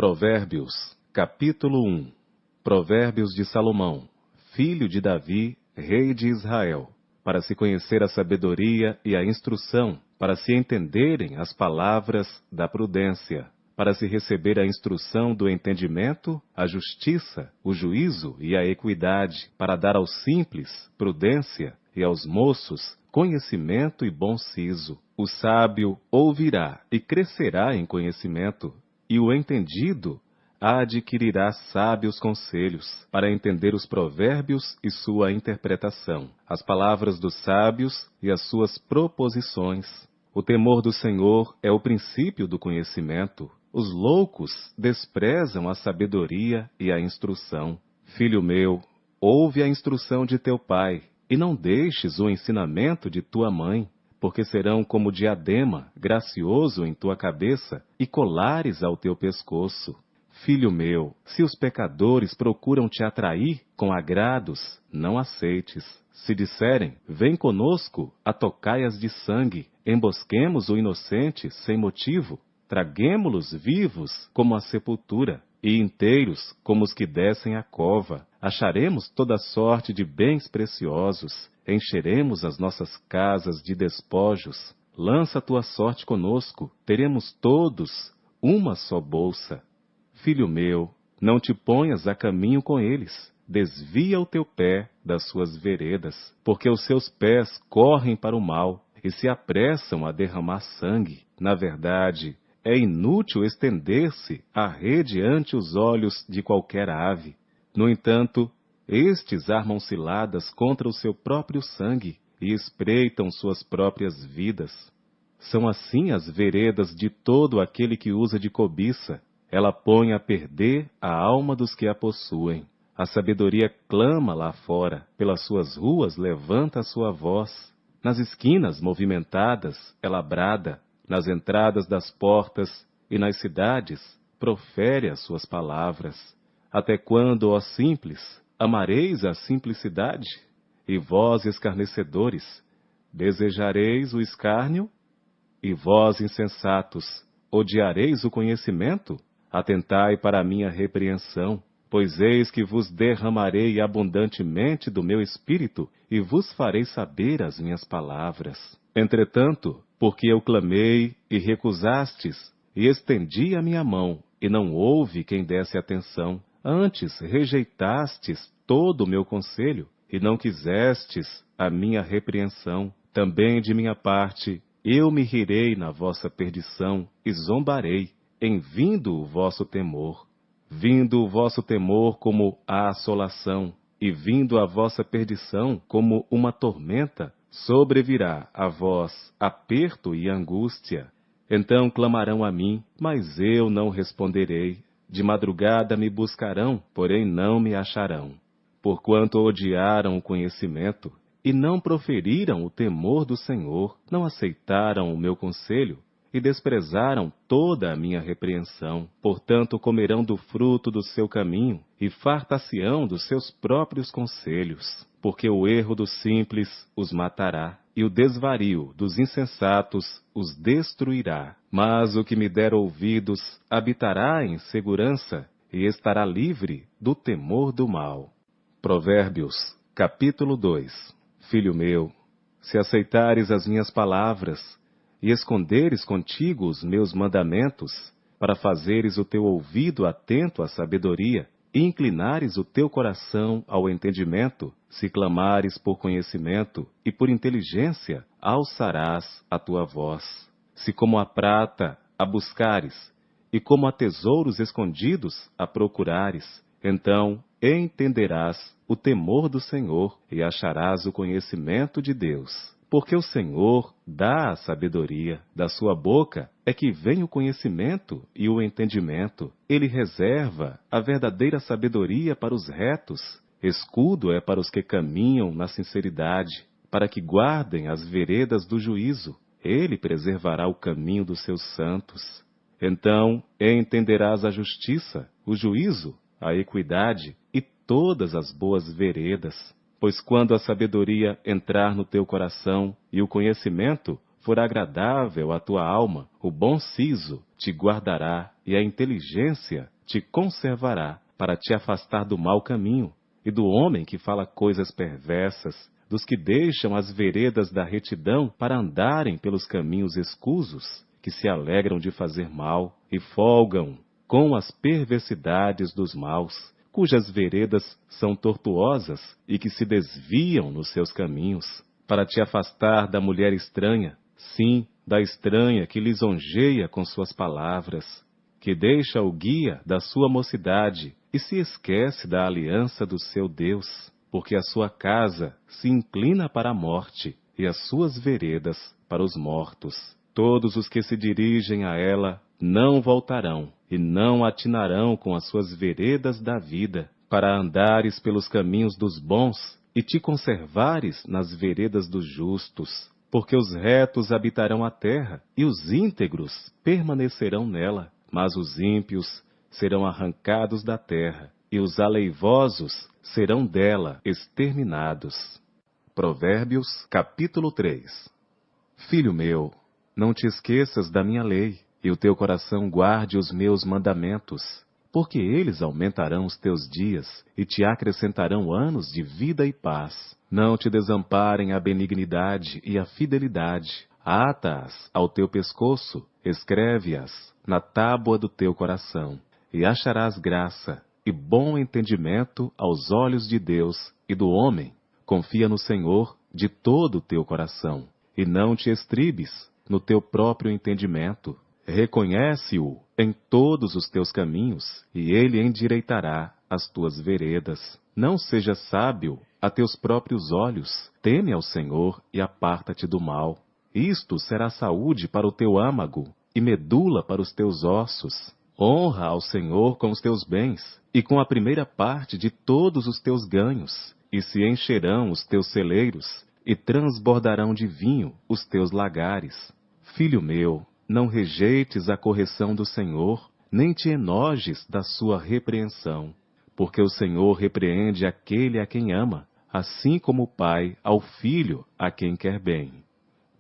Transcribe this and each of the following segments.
Provérbios, capítulo 1. Provérbios de Salomão, filho de Davi, rei de Israel, para se conhecer a sabedoria e a instrução, para se entenderem as palavras da prudência, para se receber a instrução do entendimento, a justiça, o juízo e a equidade, para dar aos simples prudência e aos moços conhecimento e bom siso. O sábio ouvirá e crescerá em conhecimento, e o entendido adquirirá sábios conselhos, para entender os provérbios e sua interpretação, as palavras dos sábios e as suas proposições. O temor do Senhor é o princípio do conhecimento. Os loucos desprezam a sabedoria e a instrução. Filho meu, ouve a instrução de teu pai, e não deixes o ensinamento de tua mãe, porque serão como diadema gracioso em tua cabeça e colares ao teu pescoço. Filho meu, se os pecadores procuram te atrair com agrados, não aceites. Se disserem, vem conosco a tocaias de sangue, embosquemos o inocente sem motivo, traguemo-los vivos como a sepultura, e inteiros como os que descem a cova. Acharemos toda sorte de bens preciosos, encheremos as nossas casas de despojos. Lança tua sorte conosco, teremos todos uma só bolsa. Filho meu, não te ponhas a caminho com eles, desvia o teu pé das suas veredas, porque os seus pés correm para o mal e se apressam a derramar sangue. Na verdade, é inútil estender-se a rede ante os olhos de qualquer ave. No entanto, estes armam ciladas contra o seu próprio sangue e espreitam suas próprias vidas. São assim as veredas de todo aquele que usa de cobiça. Ela põe a perder a alma dos que a possuem. A sabedoria clama lá fora, pelas suas ruas levanta a sua voz. Nas esquinas movimentadas ela brada, nas entradas das portas e nas cidades profere as suas palavras. Até quando, ó simples, amareis a simplicidade? E vós, escarnecedores, desejareis o escárnio? E vós, insensatos, odiareis o conhecimento? Atentai para a minha repreensão, pois eis que vos derramarei abundantemente do meu espírito e vos farei saber as minhas palavras. Entretanto, porque eu clamei e recusastes, e estendi a minha mão, e não houve quem desse atenção, antes rejeitastes todo o meu conselho, e não quisestes a minha repreensão. Também de minha parte, eu me rirei na vossa perdição, e zombarei, em vindo o vosso temor. Vindo o vosso temor como a assolação, e vindo a vossa perdição como uma tormenta, sobrevirá a vós aperto e angústia. Então clamarão a mim, mas eu não responderei. De madrugada me buscarão, porém não me acharão. Porquanto odiaram o conhecimento, e não proferiram o temor do Senhor, não aceitaram o meu conselho, e desprezaram toda a minha repreensão. Portanto comerão do fruto do seu caminho, e fartar-se-ão dos seus próprios conselhos. Porque o erro dos simples os matará, e o desvario dos insensatos os destruirá. Mas o que me der ouvidos habitará em segurança, e estará livre do temor do mal. Provérbios, capítulo 2. Filho meu, se aceitares as minhas palavras, e esconderes contigo os meus mandamentos, para fazeres o teu ouvido atento à sabedoria, e inclinares o teu coração ao entendimento, se clamares por conhecimento e por inteligência, alçarás a tua voz. Se como a prata a buscares, e como a tesouros escondidos a procurares, então entenderás o temor do Senhor e acharás o conhecimento de Deus. Porque o Senhor dá a sabedoria, da sua boca é que vem o conhecimento e o entendimento. Ele reserva a verdadeira sabedoria para os retos, escudo é para os que caminham na sinceridade, para que guardem as veredas do juízo. Ele preservará o caminho dos seus santos. Então entenderás a justiça, o juízo, a equidade e todas as boas veredas. Pois quando a sabedoria entrar no teu coração e o conhecimento for agradável à tua alma, o bom siso te guardará e a inteligência te conservará para te afastar do mau caminho e do homem que fala coisas perversas, dos que deixam as veredas da retidão para andarem pelos caminhos escusos, que se alegram de fazer mal e folgam com as perversidades dos maus, cujas veredas são tortuosas e que se desviam nos seus caminhos, para te afastar da mulher estranha, sim, da estranha que lisonjeia com suas palavras, que deixa o guia da sua mocidade e se esquece da aliança do seu Deus, porque a sua casa se inclina para a morte e as suas veredas para os mortos. Todos os que se dirigem a ela não voltarão e não atinarão com as suas veredas da vida, para andares pelos caminhos dos bons e te conservares nas veredas dos justos. Porque os retos habitarão a terra e os íntegros permanecerão nela, mas os ímpios serão arrancados da terra e os aleivosos serão dela exterminados. Provérbios, capítulo 3. Filho meu, não te esqueças da minha lei, e o teu coração guarde os meus mandamentos, porque eles aumentarão os teus dias e te acrescentarão anos de vida e paz. Não te desamparem a benignidade e a fidelidade. Ata-as ao teu pescoço, escreve-as na tábua do teu coração, e acharás graça e bom entendimento aos olhos de Deus e do homem. Confia no Senhor de todo o teu coração, e não te estribes no teu próprio entendimento. Reconhece-o em todos os teus caminhos, e ele endireitará as tuas veredas. Não sejas sábio a teus próprios olhos. Teme ao Senhor e aparta-te do mal. Isto será saúde para o teu âmago e medula para os teus ossos. Honra ao Senhor com os teus bens e com a primeira parte de todos os teus ganhos, e se encherão os teus celeiros e transbordarão de vinho os teus lagares. Filho meu, não rejeites a correção do Senhor, nem te enojes da sua repreensão, porque o Senhor repreende aquele a quem ama, assim como o pai ao filho a quem quer bem.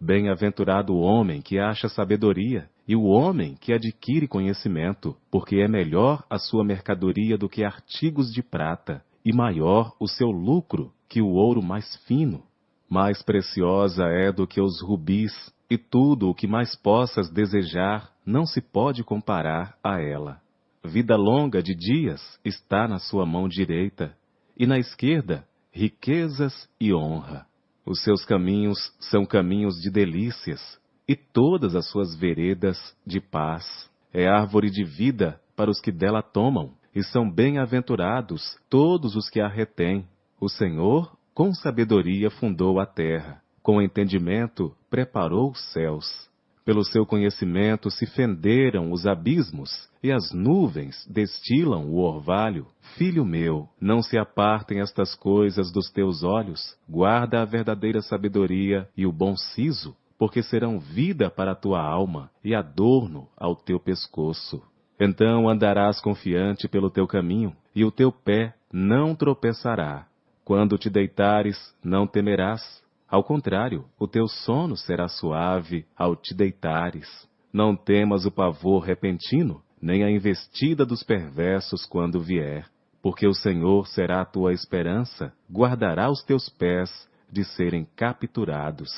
Bem-aventurado o homem que acha sabedoria, e o homem que adquire conhecimento, porque é melhor a sua mercadoria do que artigos de prata, e maior o seu lucro que o ouro mais fino. Mais preciosa é do que os rubis, e tudo o que mais possas desejar não se pode comparar a ela. Vida longa de dias está na sua mão direita, e na esquerda riquezas e honra. Os seus caminhos são caminhos de delícias, e todas as suas veredas de paz. É árvore de vida para os que dela tomam, e são bem-aventurados todos os que a retêm. O Senhor, com sabedoria, fundou a terra, com entendimento preparou os céus. Pelo seu conhecimento se fenderam os abismos, e as nuvens destilam o orvalho. Filho meu, não se apartem estas coisas dos teus olhos, guarda a verdadeira sabedoria e o bom siso, porque serão vida para a tua alma e adorno ao teu pescoço. Então andarás confiante pelo teu caminho, e o teu pé não tropeçará. Quando te deitares, não temerás. Ao contrário, o teu sono será suave ao te deitares. Não temas o pavor repentino, nem a investida dos perversos quando vier. Porque o Senhor será a tua esperança, guardará os teus pés de serem capturados.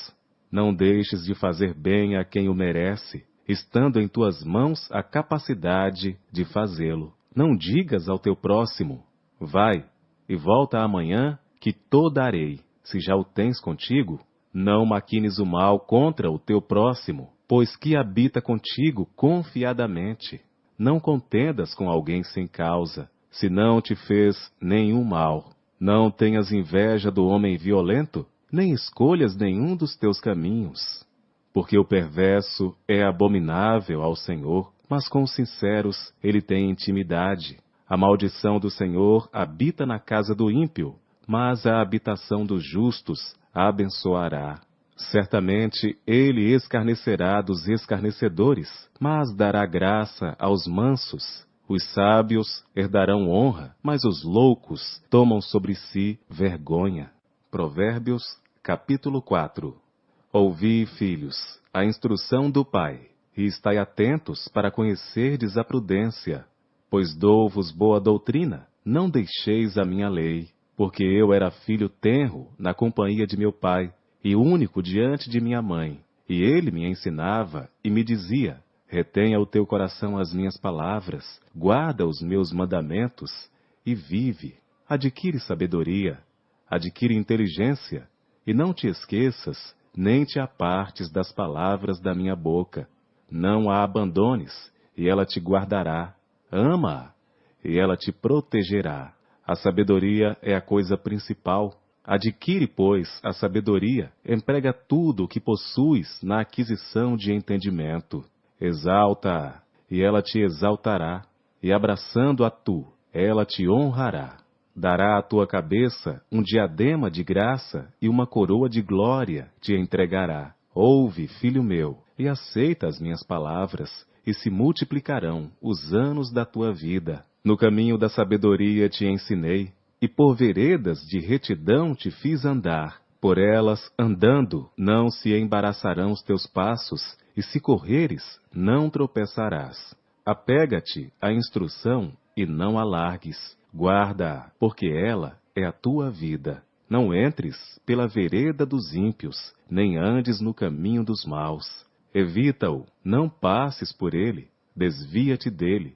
Não deixes de fazer bem a quem o merece, estando em tuas mãos a capacidade de fazê-lo. Não digas ao teu próximo, vai, e volta amanhã, que to darei. Se já o tens contigo, não maquines o mal contra o teu próximo, pois que habita contigo confiadamente. Não contendas com alguém sem causa, se não te fez nenhum mal. Não tenhas inveja do homem violento, nem escolhas nenhum dos teus caminhos. Porque o perverso é abominável ao Senhor, mas com os sinceros ele tem intimidade. A maldição do Senhor habita na casa do ímpio, mas a habitação dos justos a abençoará. Certamente ele escarnecerá dos escarnecedores, mas dará graça aos mansos. Os sábios herdarão honra, mas os loucos tomam sobre si vergonha. Provérbios, capítulo 4. Ouvi, filhos, a instrução do pai, e estai atentos para conhecerdes a prudência. Pois dou-vos boa doutrina, não deixeis a minha lei. Porque eu era filho tenro na companhia de meu pai, e único diante de minha mãe. E ele me ensinava e me dizia: retenha o teu coração as minhas palavras, guarda os meus mandamentos e vive. Adquire sabedoria, adquire inteligência, e não te esqueças, nem te apartes das palavras da minha boca. Não a abandones, e ela te guardará. Ama-a, e ela te protegerá. A sabedoria é a coisa principal. Adquire, pois, a sabedoria, emprega tudo o que possuis na aquisição de entendimento. Exalta-a, e ela te exaltará, e abraçando-a tu, ela te honrará. Dará à tua cabeça um diadema de graça e uma coroa de glória te entregará. Ouve, filho meu, e aceita as minhas palavras, e se multiplicarão os anos da tua vida. No caminho da sabedoria te ensinei, e por veredas de retidão te fiz andar. Por elas, andando, não se embaraçarão os teus passos, e se correres, não tropeçarás. Apega-te à instrução e não a largues. Guarda-a, porque ela é a tua vida. Não entres pela vereda dos ímpios, nem andes no caminho dos maus. Evita-o, não passes por ele. Desvia-te dele,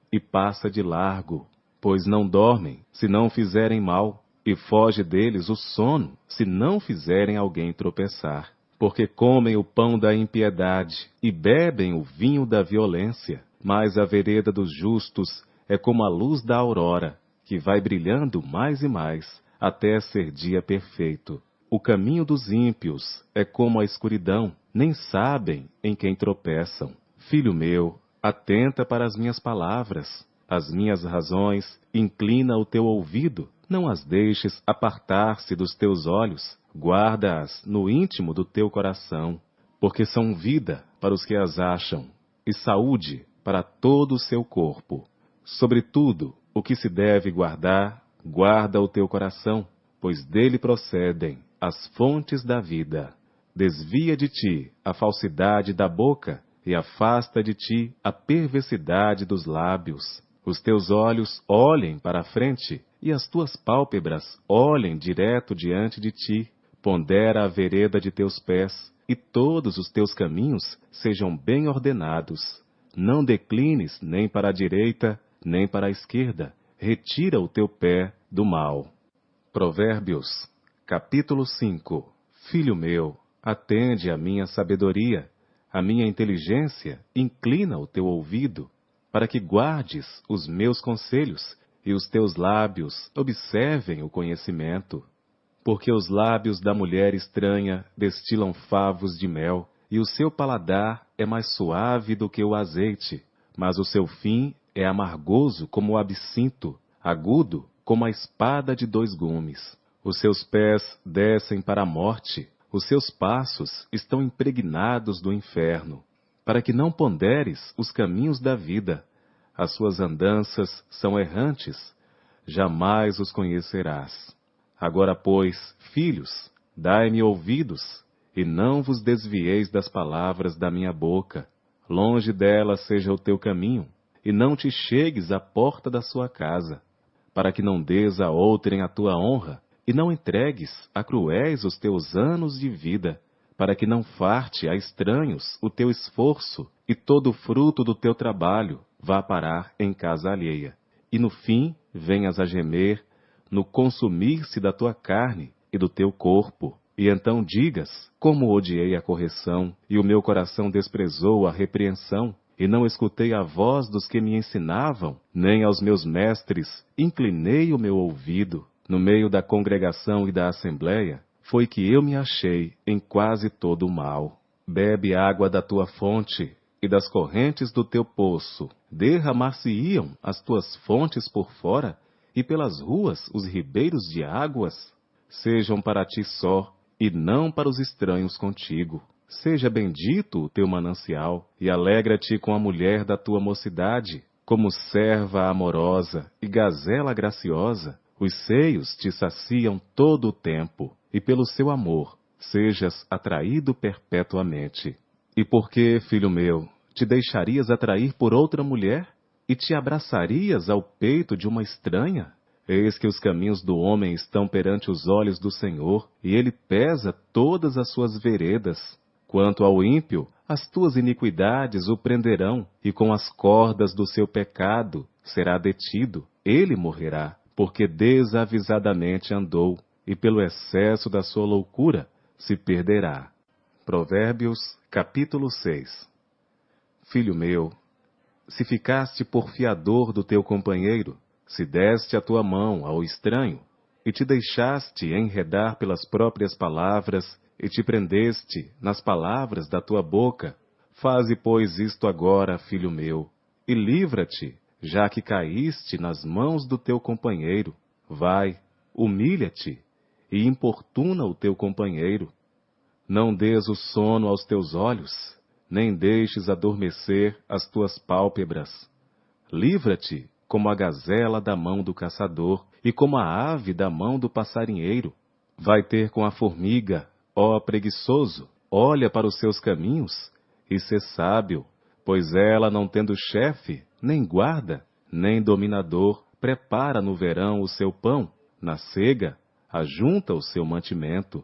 e passa de largo. Pois não dormem, se não fizerem mal, e foge deles o sono, se não fizerem alguém tropeçar. Porque comem o pão da impiedade, e bebem o vinho da violência. Mas a vereda dos justos é como a luz da aurora, que vai brilhando mais e mais, até ser dia perfeito. O caminho dos ímpios é como a escuridão, nem sabem em quem tropeçam. Filho meu, atenta para as minhas palavras, as minhas razões, inclina o teu ouvido, não as deixes apartar-se dos teus olhos, guarda-as no íntimo do teu coração, porque são vida para os que as acham, e saúde para todo o seu corpo. Sobretudo, o que se deve guardar, guarda o teu coração, pois dele procedem as fontes da vida. Desvia de ti a falsidade da boca e afasta de ti a perversidade dos lábios. Os teus olhos olhem para a frente e as tuas pálpebras olhem direto diante de ti. Pondera a vereda de teus pés e todos os teus caminhos sejam bem ordenados. Não declines nem para a direita, nem para a esquerda. Retira o teu pé do mal. Provérbios, capítulo 5. Filho meu, atende à minha sabedoria, à minha inteligência, inclina o teu ouvido, para que guardes os meus conselhos, e os teus lábios observem o conhecimento. Porque os lábios da mulher estranha destilam favos de mel, e o seu paladar é mais suave do que o azeite, mas o seu fim é amargoso como o absinto, agudo como a espada de 2 gumes. Os seus pés descem para a morte, os seus passos estão impregnados do inferno. Para que não ponderes os caminhos da vida, as suas andanças são errantes, jamais os conhecerás. Agora, pois, filhos, dai-me ouvidos, e não vos desvieis das palavras da minha boca. Longe dela seja o teu caminho, e não te chegues à porta da sua casa, para que não dês a outrem a tua honra, e não entregues a cruéis os teus anos de vida, para que não farte a estranhos o teu esforço, e todo o fruto do teu trabalho vá parar em casa alheia. E no fim venhas a gemer no consumir-se da tua carne e do teu corpo. E então digas, como odiei a correção, e o meu coração desprezou a repreensão, e não escutei a voz dos que me ensinavam, nem aos meus mestres inclinei o meu ouvido. No meio da congregação e da assembleia, foi que eu me achei em quase todo o mal. Bebe água da tua fonte, e das correntes do teu poço. Derramar-se-iam as tuas fontes por fora, e pelas ruas os ribeiros de águas. Sejam para ti só, e não para os estranhos contigo. Seja bendito o teu manancial, e alegra-te com a mulher da tua mocidade. Como serva amorosa e gazela graciosa, os seios te saciam todo o tempo, e pelo seu amor sejas atraído perpetuamente. E por que, filho meu, te deixarias atrair por outra mulher? E te abraçarias ao peito de uma estranha? Eis que os caminhos do homem estão perante os olhos do Senhor, e ele pesa todas as suas veredas. Quanto ao ímpio, as tuas iniquidades o prenderão, e com as cordas do seu pecado será detido. Ele morrerá, porque desavisadamente andou, e pelo excesso da sua loucura se perderá. Provérbios, capítulo 6. Filho meu, se ficaste por fiador do teu companheiro, se deste a tua mão ao estranho, e te deixaste enredar pelas próprias palavras, e te prendeste nas palavras da tua boca, faze, pois, isto agora, filho meu, e livra-te, já que caíste nas mãos do teu companheiro. Vai, humilha-te, e importuna o teu companheiro. Não dês o sono aos teus olhos, nem deixes adormecer as tuas pálpebras. Livra-te, como a gazela da mão do caçador, e como a ave da mão do passarinheiro. Vai ter com a formiga, ó preguiçoso, olha para os seus caminhos, e sê sábio, pois ela, não tendo chefe, nem guarda, nem dominador, prepara no verão o seu pão, na cega, ajunta o seu mantimento.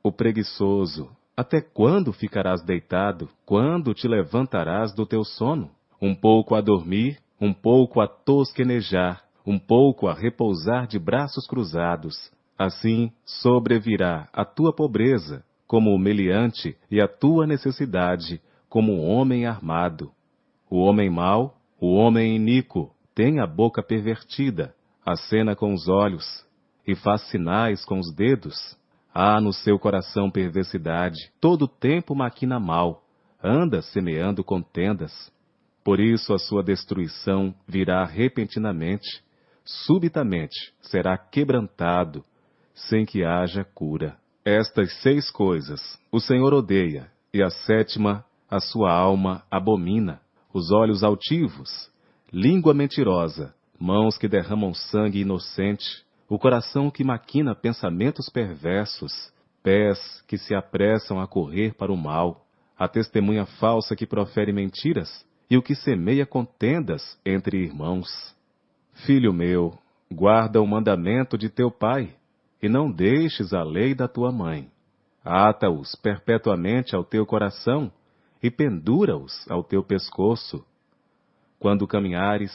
O preguiçoso, até quando ficarás deitado? Quando te levantarás do teu sono? Um pouco a dormir, um pouco a tosquenejar, um pouco a repousar de braços cruzados. Assim sobrevirá a tua pobreza, como o meliante, e a tua necessidade, como um homem armado. O homem mau, o homem iníquo, tem a boca pervertida, acena com os olhos, e faz sinais com os dedos. Há no seu coração perversidade, todo o tempo maquina mal, anda semeando contendas. Por isso a sua destruição virá repentinamente, subitamente será quebrantado, sem que haja cura. Estas 6 coisas o Senhor odeia, e a 7ª a sua alma abomina: os olhos altivos, língua mentirosa, mãos que derramam sangue inocente, o coração que maquina pensamentos perversos, pés que se apressam a correr para o mal, a testemunha falsa que profere mentiras, e o que semeia contendas entre irmãos. Filho meu, guarda o mandamento de teu pai, e não deixes a lei da tua mãe. Ata-os perpetuamente ao teu coração, e pendura-os ao teu pescoço. Quando caminhares,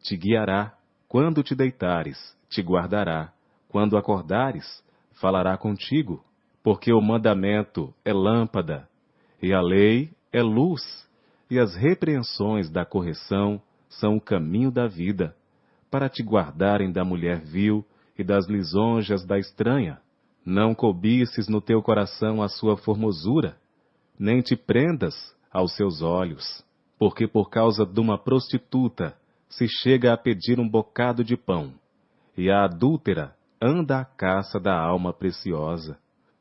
te guiará; quando te deitares, te guardará; quando acordares, falará contigo. Porque o mandamento é lâmpada, e a lei é luz, e as repreensões da correção são o caminho da vida, para te guardarem da mulher vil e das lisonjas da estranha. Não cobices no teu coração a sua formosura, nem te prendas aos seus olhos, porque por causa de uma prostituta se chega a pedir um bocado de pão, e a adúltera anda à caça da alma preciosa.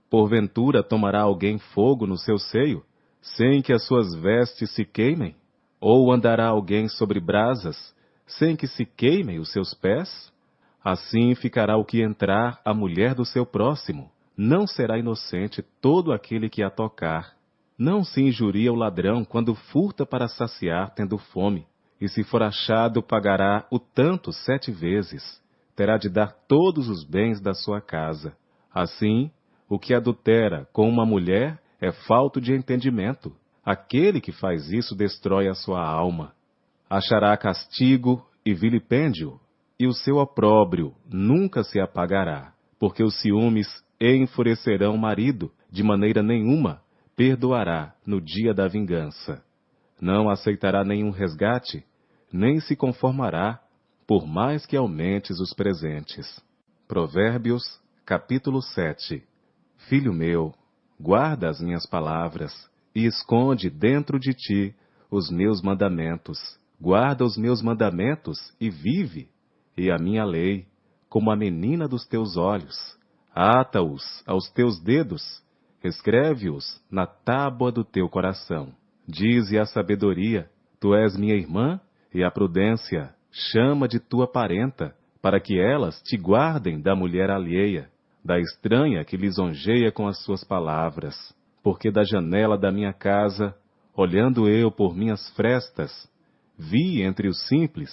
Porventura tomará alguém fogo no seu seio, sem que as suas vestes se queimem? Ou andará alguém sobre brasas, sem que se queimem os seus pés? Assim ficará o que entrar a mulher do seu próximo. Não será inocente todo aquele que a tocar. Não se injuria o ladrão quando furta para saciar tendo fome, e se for achado pagará o tanto 7 vezes. Terá de dar todos os bens da sua casa. Assim, o que adultera com uma mulher é falto de entendimento. Aquele que faz isso destrói a sua alma. Achará castigo e vilipêndio, e o seu opróbrio nunca se apagará, porque os ciúmes enfurecerão o marido, de maneira nenhuma perdoará no dia da vingança. Não aceitará nenhum resgate, nem se conformará, por mais que aumentes os presentes. Provérbios, capítulo 7. Filho meu, guarda as minhas palavras, e esconde dentro de ti os meus mandamentos. Guarda os meus mandamentos e vive, e a minha lei, como a menina dos teus olhos. Ata-os aos teus dedos, escreve-os na tábua do teu coração. Dize a sabedoria: tu és minha irmã, e a prudência chama de tua parenta, para que elas te guardem da mulher alheia, da estranha que lisonjeia com as suas palavras. Porque da janela da minha casa Olhando eu por minhas frestas, vi entre os simples,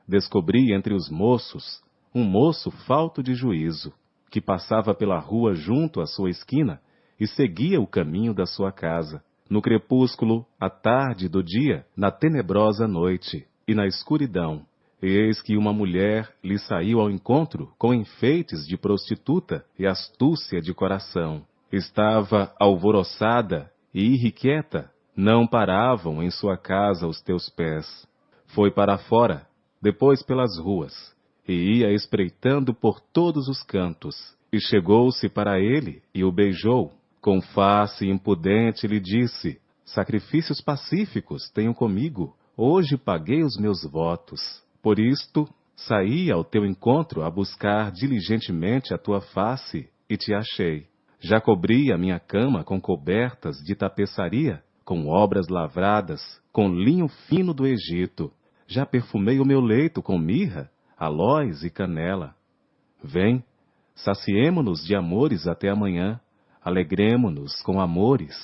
descobri entre os moços, um moço falto de juízo, que passava pela rua junto à sua esquina e seguia o caminho da sua casa, no crepúsculo, à tarde do dia, na tenebrosa noite e na escuridão. E eis que uma mulher lhe saiu ao encontro com enfeites de prostituta e astúcia de coração. Estava alvoroçada e irrequieta, não paravam em sua casa os teus pés. Foi para fora, depois pelas ruas, e ia espreitando por todos os cantos, e chegou-se para ele e o beijou. Com face impudente lhe disse: sacrifícios pacíficos tenho comigo, hoje paguei os meus votos. Por isto, saí ao teu encontro a buscar diligentemente a tua face, e te achei. Já cobri a minha cama com cobertas de tapeçaria, com obras lavradas, com linho fino do Egito. Já perfumei o meu leito com mirra, aloés e canela. Vem, saciemo-nos de amores até amanhã, alegremo-nos com amores.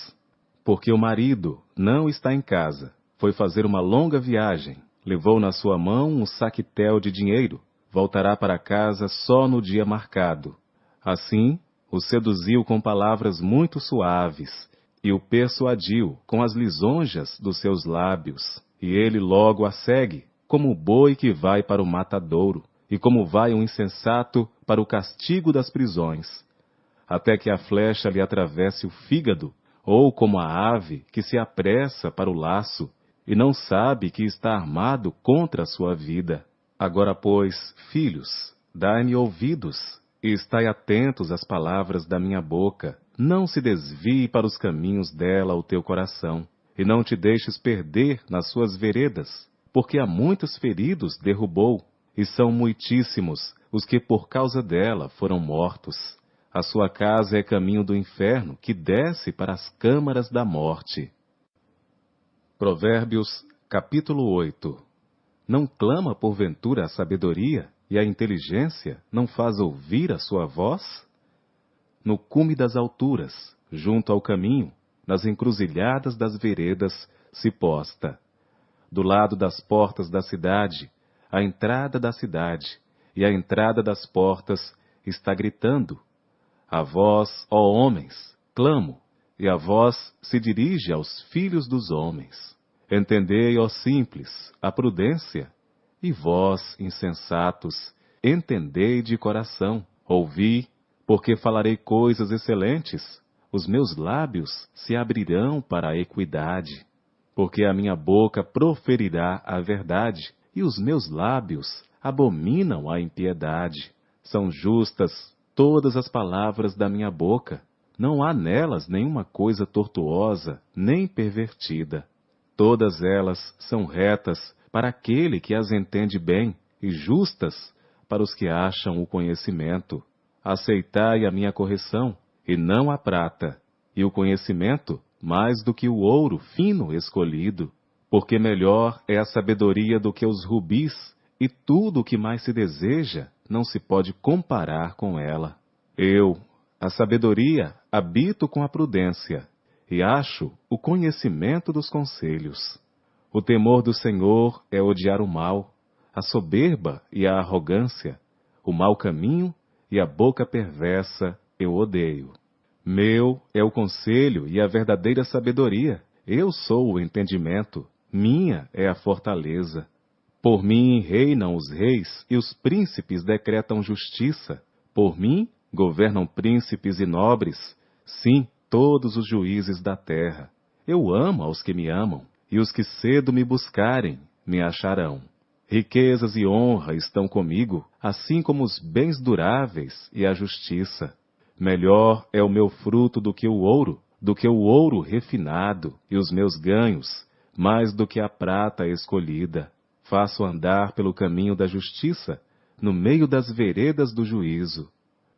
Porque o marido não está em casa, foi fazer uma longa viagem, levou na sua mão um saquetel de dinheiro, voltará para casa só no dia marcado. Assim, o seduziu com palavras muito suaves, e o persuadiu com as lisonjas dos seus lábios. E ele logo a segue, como o boi que vai para o matadouro, e como vai um insensato para o castigo das prisões, até que a flecha lhe atravesse o fígado, ou como a ave que se apressa para o laço, e não sabe que está armado contra a sua vida. Agora, pois, filhos, dai-me ouvidos, e estai atentos às palavras da minha boca. Não se desvie para os caminhos dela o teu coração, e não te deixes perder nas suas veredas, porque há muitos feridos derrubou, e são muitíssimos os que por causa dela foram mortos. A sua casa é caminho do inferno, que desce para as câmaras da morte. Provérbios, capítulo 8. Não clama porventura a sabedoria, e a inteligência não faz ouvir a sua voz? No cume das alturas, junto ao caminho, nas encruzilhadas das veredas, se posta. Do lado das portas da cidade, a entrada da cidade, e a entrada das portas, está gritando: a vós, ó homens, clamo, e a vós se dirige aos filhos dos homens. Entendei, ó simples, a prudência, e vós, insensatos, entendei de coração. Ouvi, porque falarei coisas excelentes, os meus lábios se abrirão para a equidade. Porque a minha boca proferirá a verdade, e os meus lábios abominam a impiedade. São justas todas as palavras da minha boca, não há nelas nenhuma coisa tortuosa, nem pervertida. Todas elas são retas para aquele que as entende bem, e justas para os que acham o conhecimento. Aceitai a minha correção, e não a prata, e o conhecimento mais do que o ouro fino escolhido. Porque melhor é a sabedoria do que os rubis, e tudo o que mais se deseja não se pode comparar com ela. Eu, a sabedoria, habito com a prudência, e acho o conhecimento dos conselhos. O temor do Senhor é odiar o mal, a soberba e a arrogância, o mau caminho e a boca perversa eu odeio. Meu é o conselho e a verdadeira sabedoria, eu sou o entendimento, minha é a fortaleza. Por mim reinam os reis e os príncipes decretam justiça. Por mim governam príncipes e nobres, sim, todos os juízes da terra. Eu amo aos que me amam, e os que cedo me buscarem, me acharão. Riquezas e honra estão comigo, assim como os bens duráveis e a justiça. Melhor é o meu fruto do que o ouro refinado, e os meus ganhos, mais do que a prata escolhida. Faço andar pelo caminho da justiça, no meio das veredas do juízo,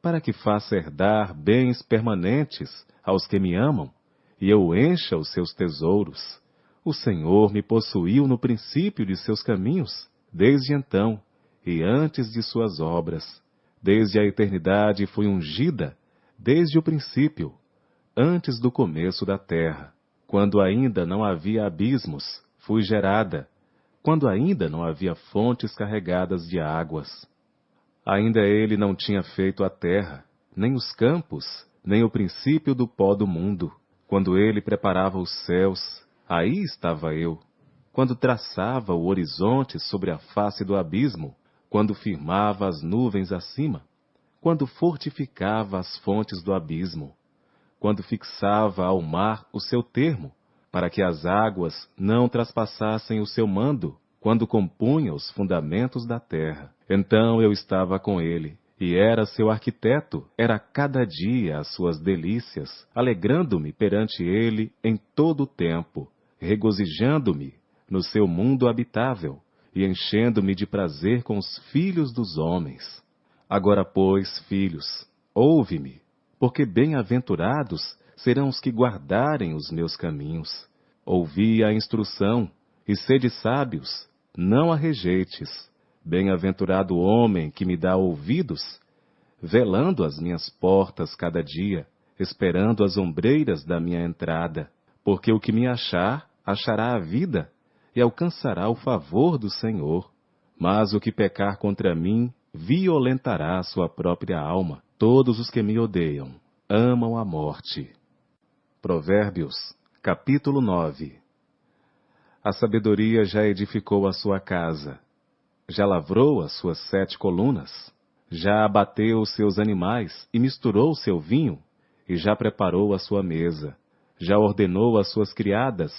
para que faça herdar bens permanentes aos que me amam, e eu encha os seus tesouros. O Senhor me possuiu no princípio de seus caminhos, desde então, e antes de suas obras. Desde a eternidade fui ungida, desde o princípio, antes do começo da terra. Quando ainda não havia abismos, fui gerada. Quando ainda não havia fontes carregadas de águas. Ainda ele não tinha feito a terra, nem os campos, nem o princípio do pó do mundo. Quando ele preparava os céus, aí estava eu. Quando traçava o horizonte sobre a face do abismo, quando firmava as nuvens acima, quando fortificava as fontes do abismo, quando fixava ao mar o seu termo, para que as águas não traspassassem o seu mando, quando compunha os fundamentos da terra. Então eu estava com ele, e era seu arquiteto, era cada dia as suas delícias, alegrando-me perante ele em todo o tempo, regozijando-me no seu mundo habitável, e enchendo-me de prazer com os filhos dos homens. Agora, pois, filhos, ouve-me, porque bem-aventurados serão os que guardarem os meus caminhos. Ouvi a instrução, e sede sábios, não a rejeites. Bem-aventurado o homem que me dá ouvidos, velando as minhas portas cada dia, esperando as ombreiras da minha entrada, porque o que me achar, achará a vida, e alcançará o favor do Senhor. Mas o que pecar contra mim, violentará a sua própria alma. Todos os que me odeiam, amam a morte. Provérbios, capítulo 9. A sabedoria já edificou a sua casa, já lavrou as suas 7 colunas, já abateu os seus animais e misturou o seu vinho, e já preparou a sua mesa, já ordenou as suas criadas,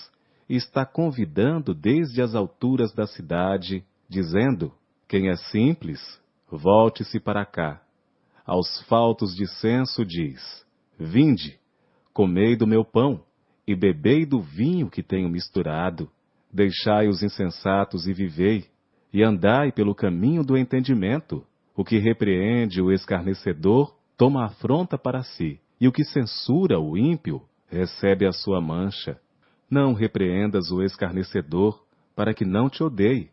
e está convidando desde as alturas da cidade, dizendo: quem é simples, volte-se para cá. Aos faltos de senso diz: vinde, comei do meu pão, e bebei do vinho que tenho misturado. Deixai os insensatos e vivei, e andai pelo caminho do entendimento. O que repreende o escarnecedor toma afronta para si, e o que censura o ímpio recebe a sua mancha. Não repreendas o escarnecedor, para que não te odeie.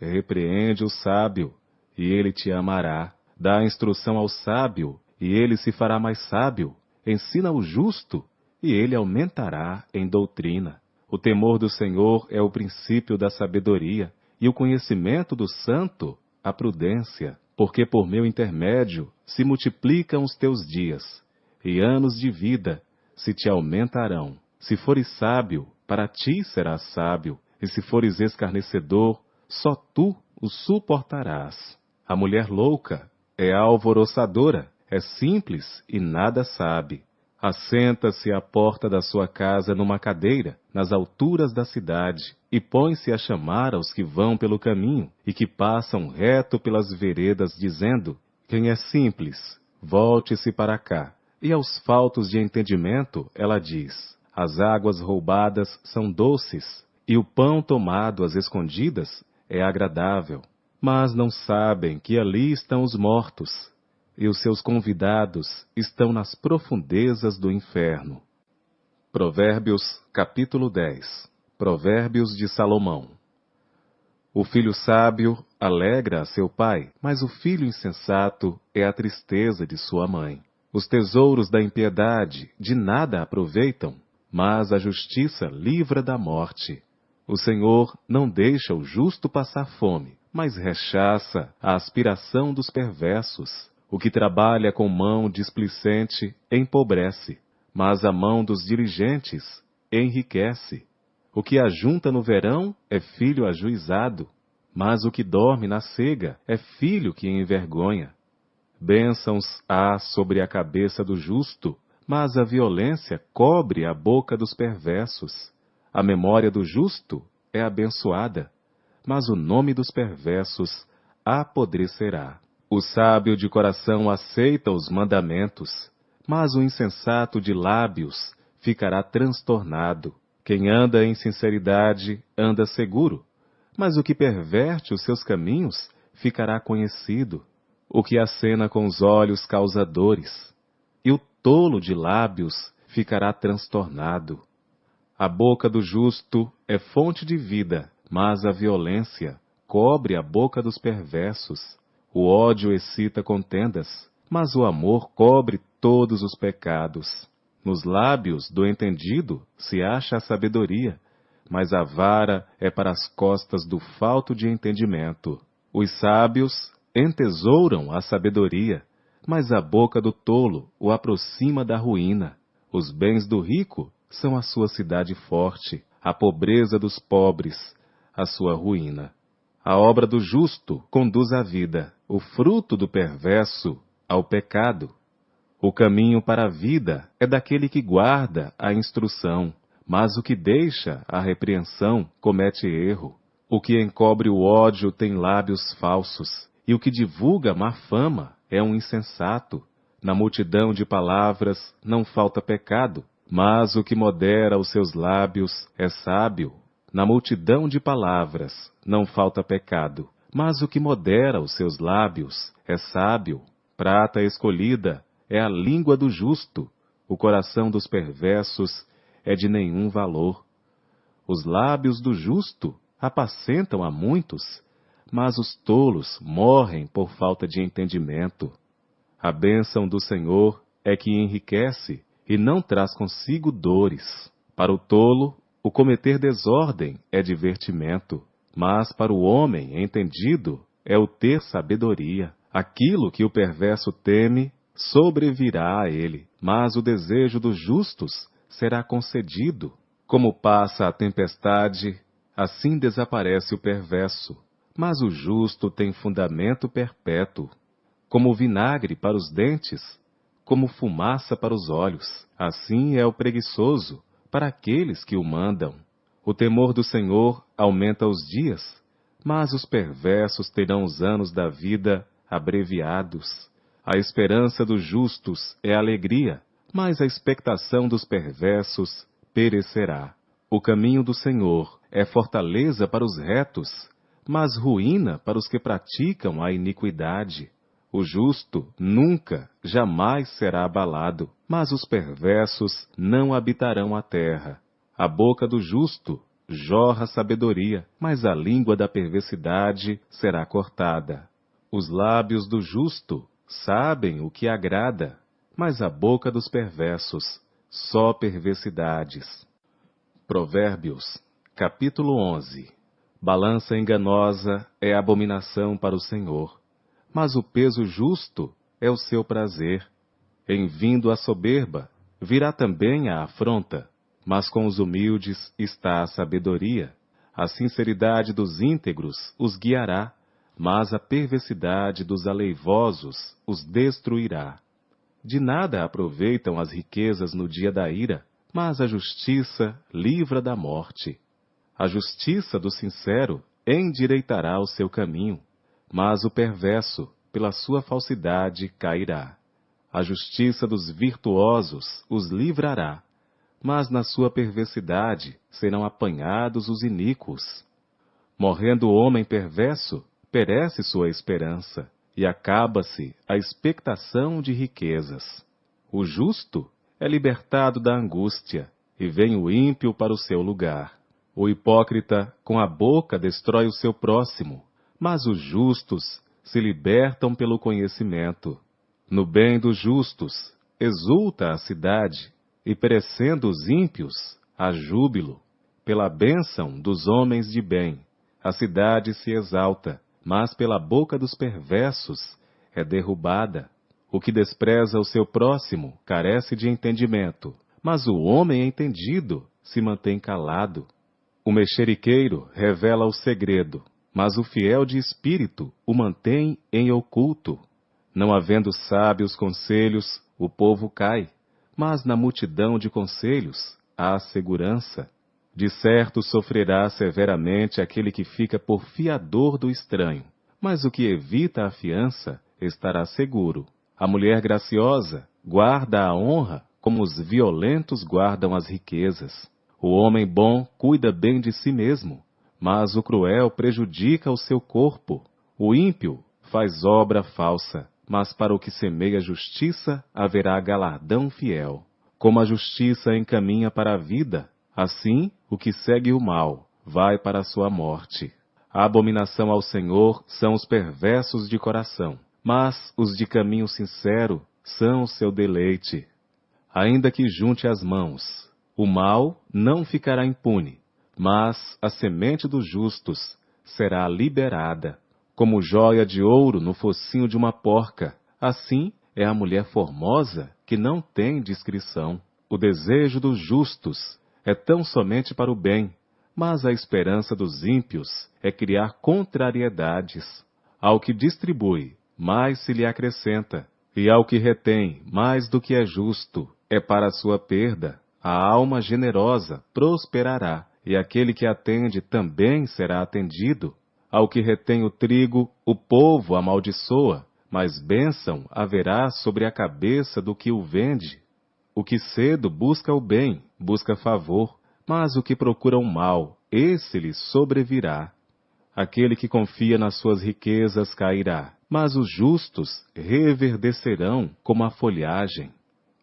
Repreende o sábio, e ele te amará. Dá instrução ao sábio, e ele se fará mais sábio. Ensina o justo, e ele aumentará em doutrina. O temor do Senhor é o princípio da sabedoria, e o conhecimento do santo, a prudência. Porque por meu intermédio se multiplicam os teus dias, e anos de vida se te aumentarão. Se fores sábio, para ti serás sábio, e se fores escarnecedor, só tu o suportarás. A mulher louca é alvoroçadora, é simples e nada sabe. Assenta-se à porta da sua casa numa cadeira, nas alturas da cidade, e põe-se a chamar aos que vão pelo caminho, e que passam reto pelas veredas, dizendo: quem é simples, volte-se para cá. E aos faltos de entendimento, ela diz: as águas roubadas são doces, e o pão tomado às escondidas é agradável. Mas não sabem que ali estão os mortos, e os seus convidados estão nas profundezas do inferno. Provérbios, capítulo 10. Provérbios de Salomão. O filho sábio alegra a seu pai, mas o filho insensato é a tristeza de sua mãe. Os tesouros da impiedade de nada aproveitam, mas a justiça livra da morte. O Senhor não deixa o justo passar fome, mas rechaça a aspiração dos perversos. O que trabalha com mão displicente empobrece, mas a mão dos diligentes enriquece. O que ajunta no verão é filho ajuizado, mas o que dorme na cega é filho que envergonha. Bênçãos há sobre a cabeça do justo, mas a violência cobre a boca dos perversos. A memória do justo é abençoada, mas o nome dos perversos apodrecerá. O sábio de coração aceita os mandamentos, mas o insensato de lábios ficará transtornado. Quem anda em sinceridade anda seguro, mas o que perverte os seus caminhos ficará conhecido. O que acena com os olhos causa dores, e o tolo de lábios ficará transtornado. A boca do justo é fonte de vida, mas a violência cobre a boca dos perversos. O ódio excita contendas, mas o amor cobre todos os pecados. Nos lábios do entendido se acha a sabedoria, mas a vara é para as costas do falto de entendimento. Os sábios entesouram a sabedoria, mas a boca do tolo o aproxima da ruína. Os bens do rico são a sua cidade forte, a pobreza dos pobres, a sua ruína. A obra do justo conduz à vida, o fruto do perverso ao pecado. O caminho para a vida é daquele que guarda a instrução, mas o que deixa a repreensão comete erro. O que encobre o ódio tem lábios falsos, e o que divulga má fama é um insensato. Na multidão de palavras não falta pecado, mas o que modera os seus lábios é sábio. Na multidão de palavras não falta pecado, mas o que modera os seus lábios é sábio. Prata escolhida é a língua do justo, o coração dos perversos é de nenhum valor. Os lábios do justo apacentam a muitos, mas os tolos morrem por falta de entendimento. A bênção do Senhor é que enriquece e não traz consigo dores. Para o tolo, o cometer desordem é divertimento, mas para o homem entendido é o ter sabedoria. Aquilo que o perverso teme sobrevirá a ele, mas o desejo dos justos será concedido. Como passa a tempestade, assim desaparece o perverso, mas o justo tem fundamento perpétuo. Como vinagre para os dentes, como fumaça para os olhos, assim é o preguiçoso para aqueles que o mandam. O temor do Senhor aumenta os dias, mas os perversos terão os anos da vida abreviados. A esperança dos justos é alegria, mas a expectação dos perversos perecerá. O caminho do Senhor é fortaleza para os retos, mas ruína para os que praticam a iniquidade. O justo nunca, jamais será abalado, mas os perversos não habitarão a terra. A boca do justo jorra sabedoria, mas a língua da perversidade será cortada. Os lábios do justo sabem o que agrada, mas a boca dos perversos só perversidades. Provérbios, capítulo 11. Balança enganosa é abominação para o Senhor, mas o peso justo é o seu prazer. Em vindo a soberba, virá também a afronta, mas com os humildes está a sabedoria. A sinceridade dos íntegros os guiará, mas a perversidade dos aleivosos os destruirá. De nada aproveitam as riquezas no dia da ira, mas a justiça livra da morte. A justiça do sincero endireitará o seu caminho, mas o perverso, pela sua falsidade, cairá. A justiça dos virtuosos os livrará, mas na sua perversidade serão apanhados os iníquos. Morrendo o homem perverso, perece sua esperança, e acaba-se a expectação de riquezas. O justo é libertado da angústia, e vem o ímpio para o seu lugar. O hipócrita com a boca destrói o seu próximo, mas os justos se libertam pelo conhecimento. No bem dos justos exulta a cidade, e perecendo os ímpios, há júbilo. Pela bênção dos homens de bem, a cidade se exalta, mas pela boca dos perversos é derrubada. O que despreza o seu próximo carece de entendimento, mas o homem entendido se mantém calado. O mexeriqueiro revela o segredo, mas o fiel de espírito o mantém em oculto. Não havendo sábios conselhos, o povo cai, mas na multidão de conselhos há segurança. De certo sofrerá severamente aquele que fica por fiador do estranho, mas o que evita a fiança estará seguro. A mulher graciosa guarda a honra como os violentos guardam as riquezas. O homem bom cuida bem de si mesmo, mas o cruel prejudica o seu corpo. O ímpio faz obra falsa, mas para o que semeia justiça haverá galardão fiel. Como a justiça encaminha para a vida, assim o que segue o mal vai para a sua morte. A abominação ao Senhor são os perversos de coração, mas os de caminho sincero são o seu deleite. ainda que junte as mãos. O mal não ficará impune, mas a semente dos justos será liberada. Como joia de ouro no focinho de uma porca, assim é a mulher formosa que não tem discrição. O desejo dos justos é tão somente para o bem, mas a esperança dos ímpios é criar contrariedades. Ao que distribui, mais se lhe acrescenta, e ao que retém mais do que é justo, é para a sua perda. A alma generosa prosperará, e aquele que atende também será atendido. Ao que retém o trigo, o povo amaldiçoa, mas bênção haverá sobre a cabeça do que o vende. O que cedo busca o bem, busca favor, mas o que procura o mal, esse lhe sobrevirá. Aquele que confia nas suas riquezas cairá, mas os justos reverdecerão como a folhagem.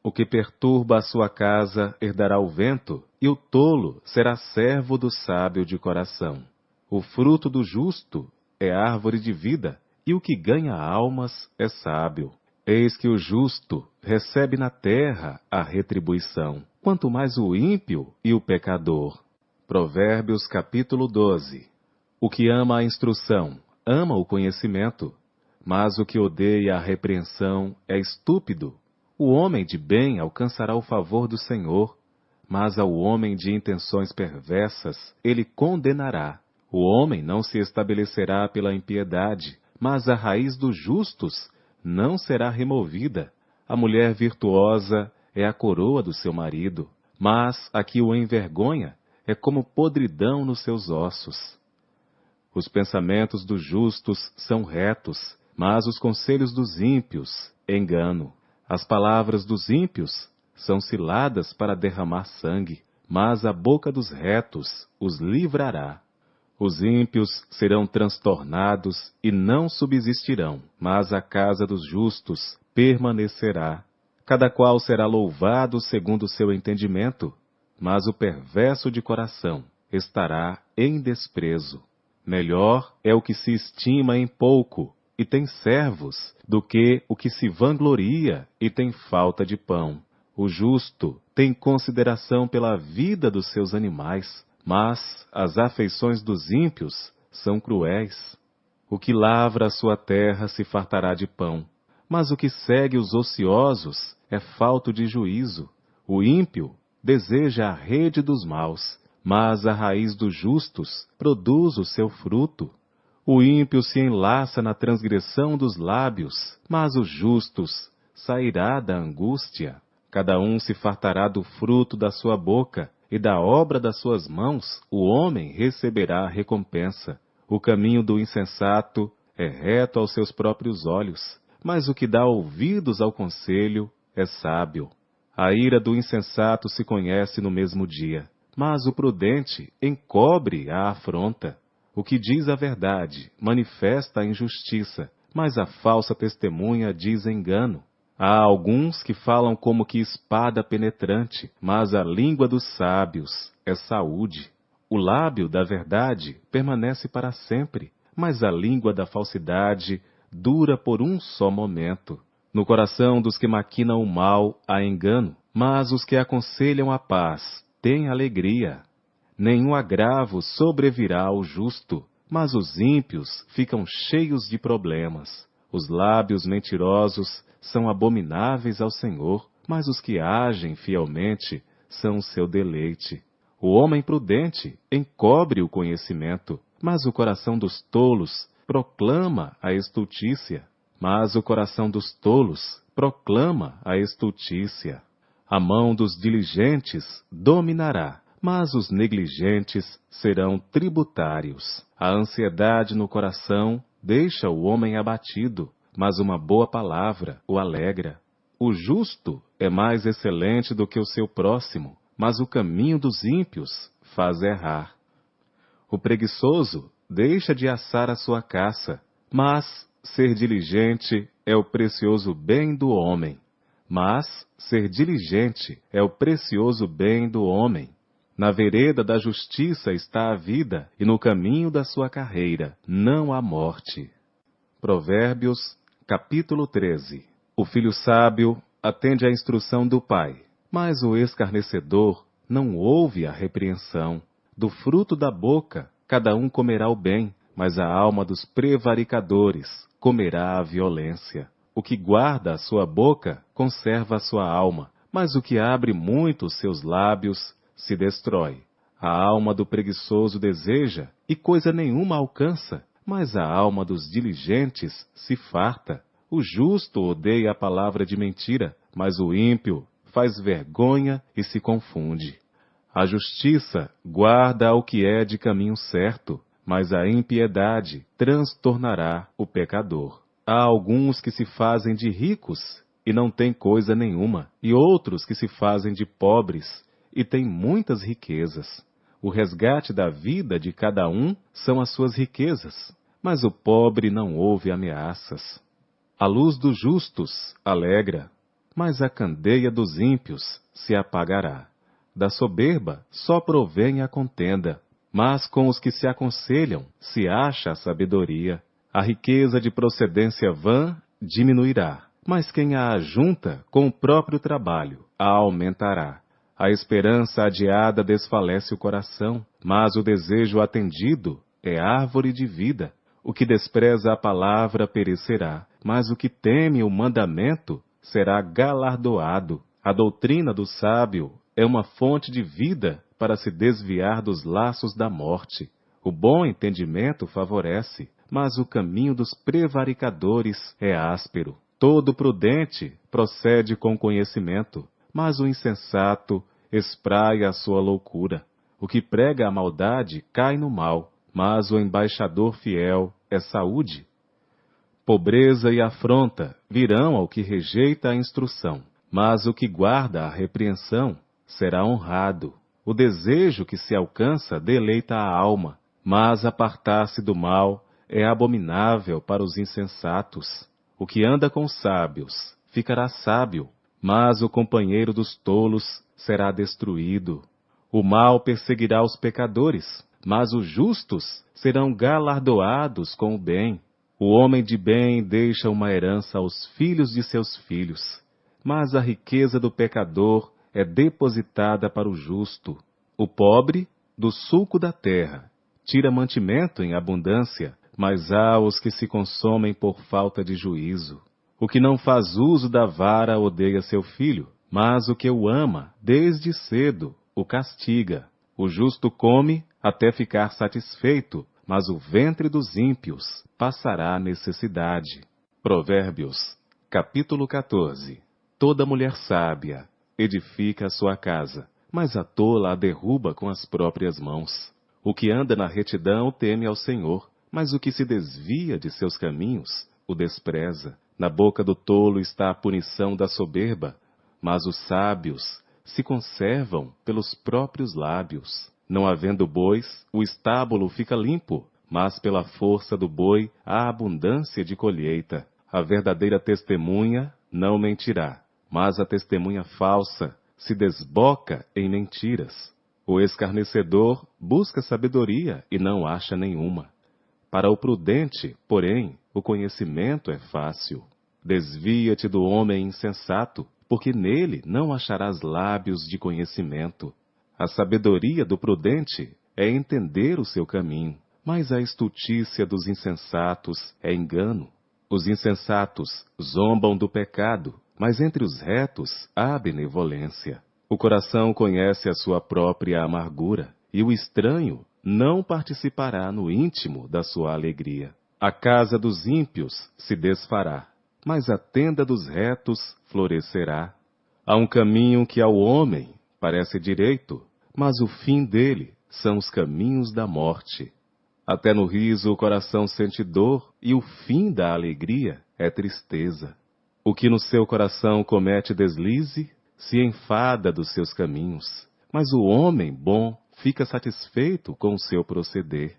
O que perturba a sua casa herdará o vento, e o tolo será servo do sábio de coração. O fruto do justo é árvore de vida, e o que ganha almas é sábio. Eis que o justo recebe na terra a retribuição, quanto mais o ímpio e o pecador. Provérbios capítulo 12. O que ama a instrução, ama o conhecimento, mas o que odeia a repreensão é estúpido. O homem de bem alcançará o favor do Senhor, mas ao homem de intenções perversas ele condenará. O homem não se estabelecerá pela impiedade, mas a raiz dos justos não será removida. A mulher virtuosa é a coroa do seu marido, mas a que o envergonha é como podridão nos seus ossos. Os pensamentos dos justos são retos, mas os conselhos dos ímpios, engano. As palavras dos ímpios são ciladas para derramar sangue, mas a boca dos retos os livrará. Os ímpios serão transtornados e não subsistirão, mas a casa dos justos permanecerá. Cada qual será louvado segundo o seu entendimento, mas o perverso de coração estará em desprezo. Melhor é o que se estima em pouco e tem servos, do que o que se vangloria e tem falta de pão. O justo tem consideração pela vida dos seus animais, mas as afeições dos ímpios são cruéis. O que lavra a sua terra se fartará de pão, mas o que segue os ociosos é falto de juízo. O ímpio deseja a rede dos maus, mas a raiz dos justos produz o seu fruto. O ímpio se enlaça na transgressão dos lábios, mas os justos sairá da angústia. Cada um se fartará do fruto da sua boca, e da obra das suas mãos o homem receberá a recompensa. O caminho do insensato é reto aos seus próprios olhos, mas o que dá ouvidos ao conselho é sábio. A ira do insensato se conhece no mesmo dia, mas o prudente encobre a afronta. O que diz a verdade manifesta a injustiça, mas a falsa testemunha diz engano. Há alguns que falam como que espada penetrante, mas a língua dos sábios é saúde. O lábio da verdade permanece para sempre, mas a língua da falsidade dura por um só momento. No coração dos que maquinam o mal há engano, mas os que aconselham a paz têm alegria. Nenhum agravo sobrevirá ao justo, mas os ímpios ficam cheios de problemas. Os lábios mentirosos são abomináveis ao Senhor, mas os que agem fielmente são o seu deleite. O homem prudente encobre o conhecimento, mas o coração dos tolos proclama a estultícia. Mas o coração dos tolos proclama a estultícia. A mão dos diligentes dominará, mas os negligentes serão tributários. A ansiedade no coração deixa o homem abatido, mas uma boa palavra o alegra. O justo é mais excelente do que o seu próximo, mas o caminho dos ímpios faz errar. O preguiçoso deixa de assar a sua caça, mas ser diligente é o precioso bem do homem. Mas ser diligente é o precioso bem do homem. Na vereda da justiça está a vida, e no caminho da sua carreira não há morte. Provérbios, capítulo 13. O filho sábio atende à instrução do pai, Mas o escarnecedor não ouve a repreensão. Do fruto da boca cada um comerá o bem, mas a alma dos prevaricadores comerá a violência. O que guarda a sua boca conserva a sua alma, mas o que abre muito os seus lábios se destrói. A alma do preguiçoso deseja, e coisa nenhuma alcança, mas a alma dos diligentes se farta. O justo odeia a palavra de mentira, mas o ímpio faz vergonha e se confunde. A justiça guarda o que é de caminho certo, mas a impiedade transtornará o pecador. Há alguns que se fazem de ricos e não têm coisa nenhuma, e outros que se fazem de pobres e têm muitas riquezas. O resgate da vida de cada um são as suas riquezas, mas o pobre não ouve ameaças. A luz dos justos alegra, mas a candeia dos ímpios se apagará. Da soberba só provém a contenda, mas com os que se aconselham se acha a sabedoria. A riqueza de procedência vã diminuirá, mas quem a ajunta com o próprio trabalho a aumentará. A esperança adiada desfalece o coração, mas o desejo atendido é árvore de vida. O que despreza a palavra perecerá, mas o que teme o mandamento será galardoado. A doutrina do sábio é uma fonte de vida para se desviar dos laços da morte. O bom entendimento favorece, mas o caminho dos prevaricadores é áspero. Todo prudente procede com conhecimento, mas o insensato espraia a sua loucura. O que prega a maldade cai no mal, mas o embaixador fiel é saúde. Pobreza e afronta virão ao que rejeita a instrução, mas o que guarda a repreensão será honrado. O desejo que se alcança deleita a alma, mas apartar-se do mal é abominável para os insensatos. O que anda com sábios ficará sábio, mas o companheiro dos tolos será destruído. O mal perseguirá os pecadores, mas os justos serão galardoados com o bem. O homem de bem deixa uma herança aos filhos de seus filhos, mas a riqueza do pecador é depositada para o justo. O pobre, do sulco da terra, tira mantimento em abundância, mas há os que se consomem por falta de juízo. O que não faz uso da vara odeia seu filho, mas o que o ama, desde cedo, o castiga. O justo come até ficar satisfeito, mas o ventre dos ímpios passará necessidade. Provérbios, capítulo 14. Toda mulher sábia edifica a sua casa, mas a tola a derruba com as próprias mãos. O que anda na retidão teme ao Senhor, mas o que se desvia de seus caminhos o despreza. Na boca do tolo está a punição da soberba, mas os sábios se conservam pelos próprios lábios. Não havendo bois, o estábulo fica limpo, mas pela força do boi há abundância de colheita. A verdadeira testemunha não mentirá, mas a testemunha falsa se desboca em mentiras. O escarnecedor busca sabedoria e não acha nenhuma. Para o prudente, porém, o conhecimento é fácil. Desvia-te do homem insensato, porque nele não acharás lábios de conhecimento. A sabedoria do prudente é entender o seu caminho, mas a estultícia dos insensatos é engano. Os insensatos zombam do pecado, mas entre os retos há benevolência. O coração conhece a sua própria amargura, e o estranho não participará no íntimo da sua alegria. A casa dos ímpios se desfará, mas a tenda dos retos florescerá. Há um caminho que ao homem parece direito, mas o fim dele são os caminhos da morte. Até no riso o coração sente dor, e o fim da alegria é tristeza. O que no seu coração comete deslize, se enfada dos seus caminhos, mas o homem bom fica satisfeito com o seu proceder.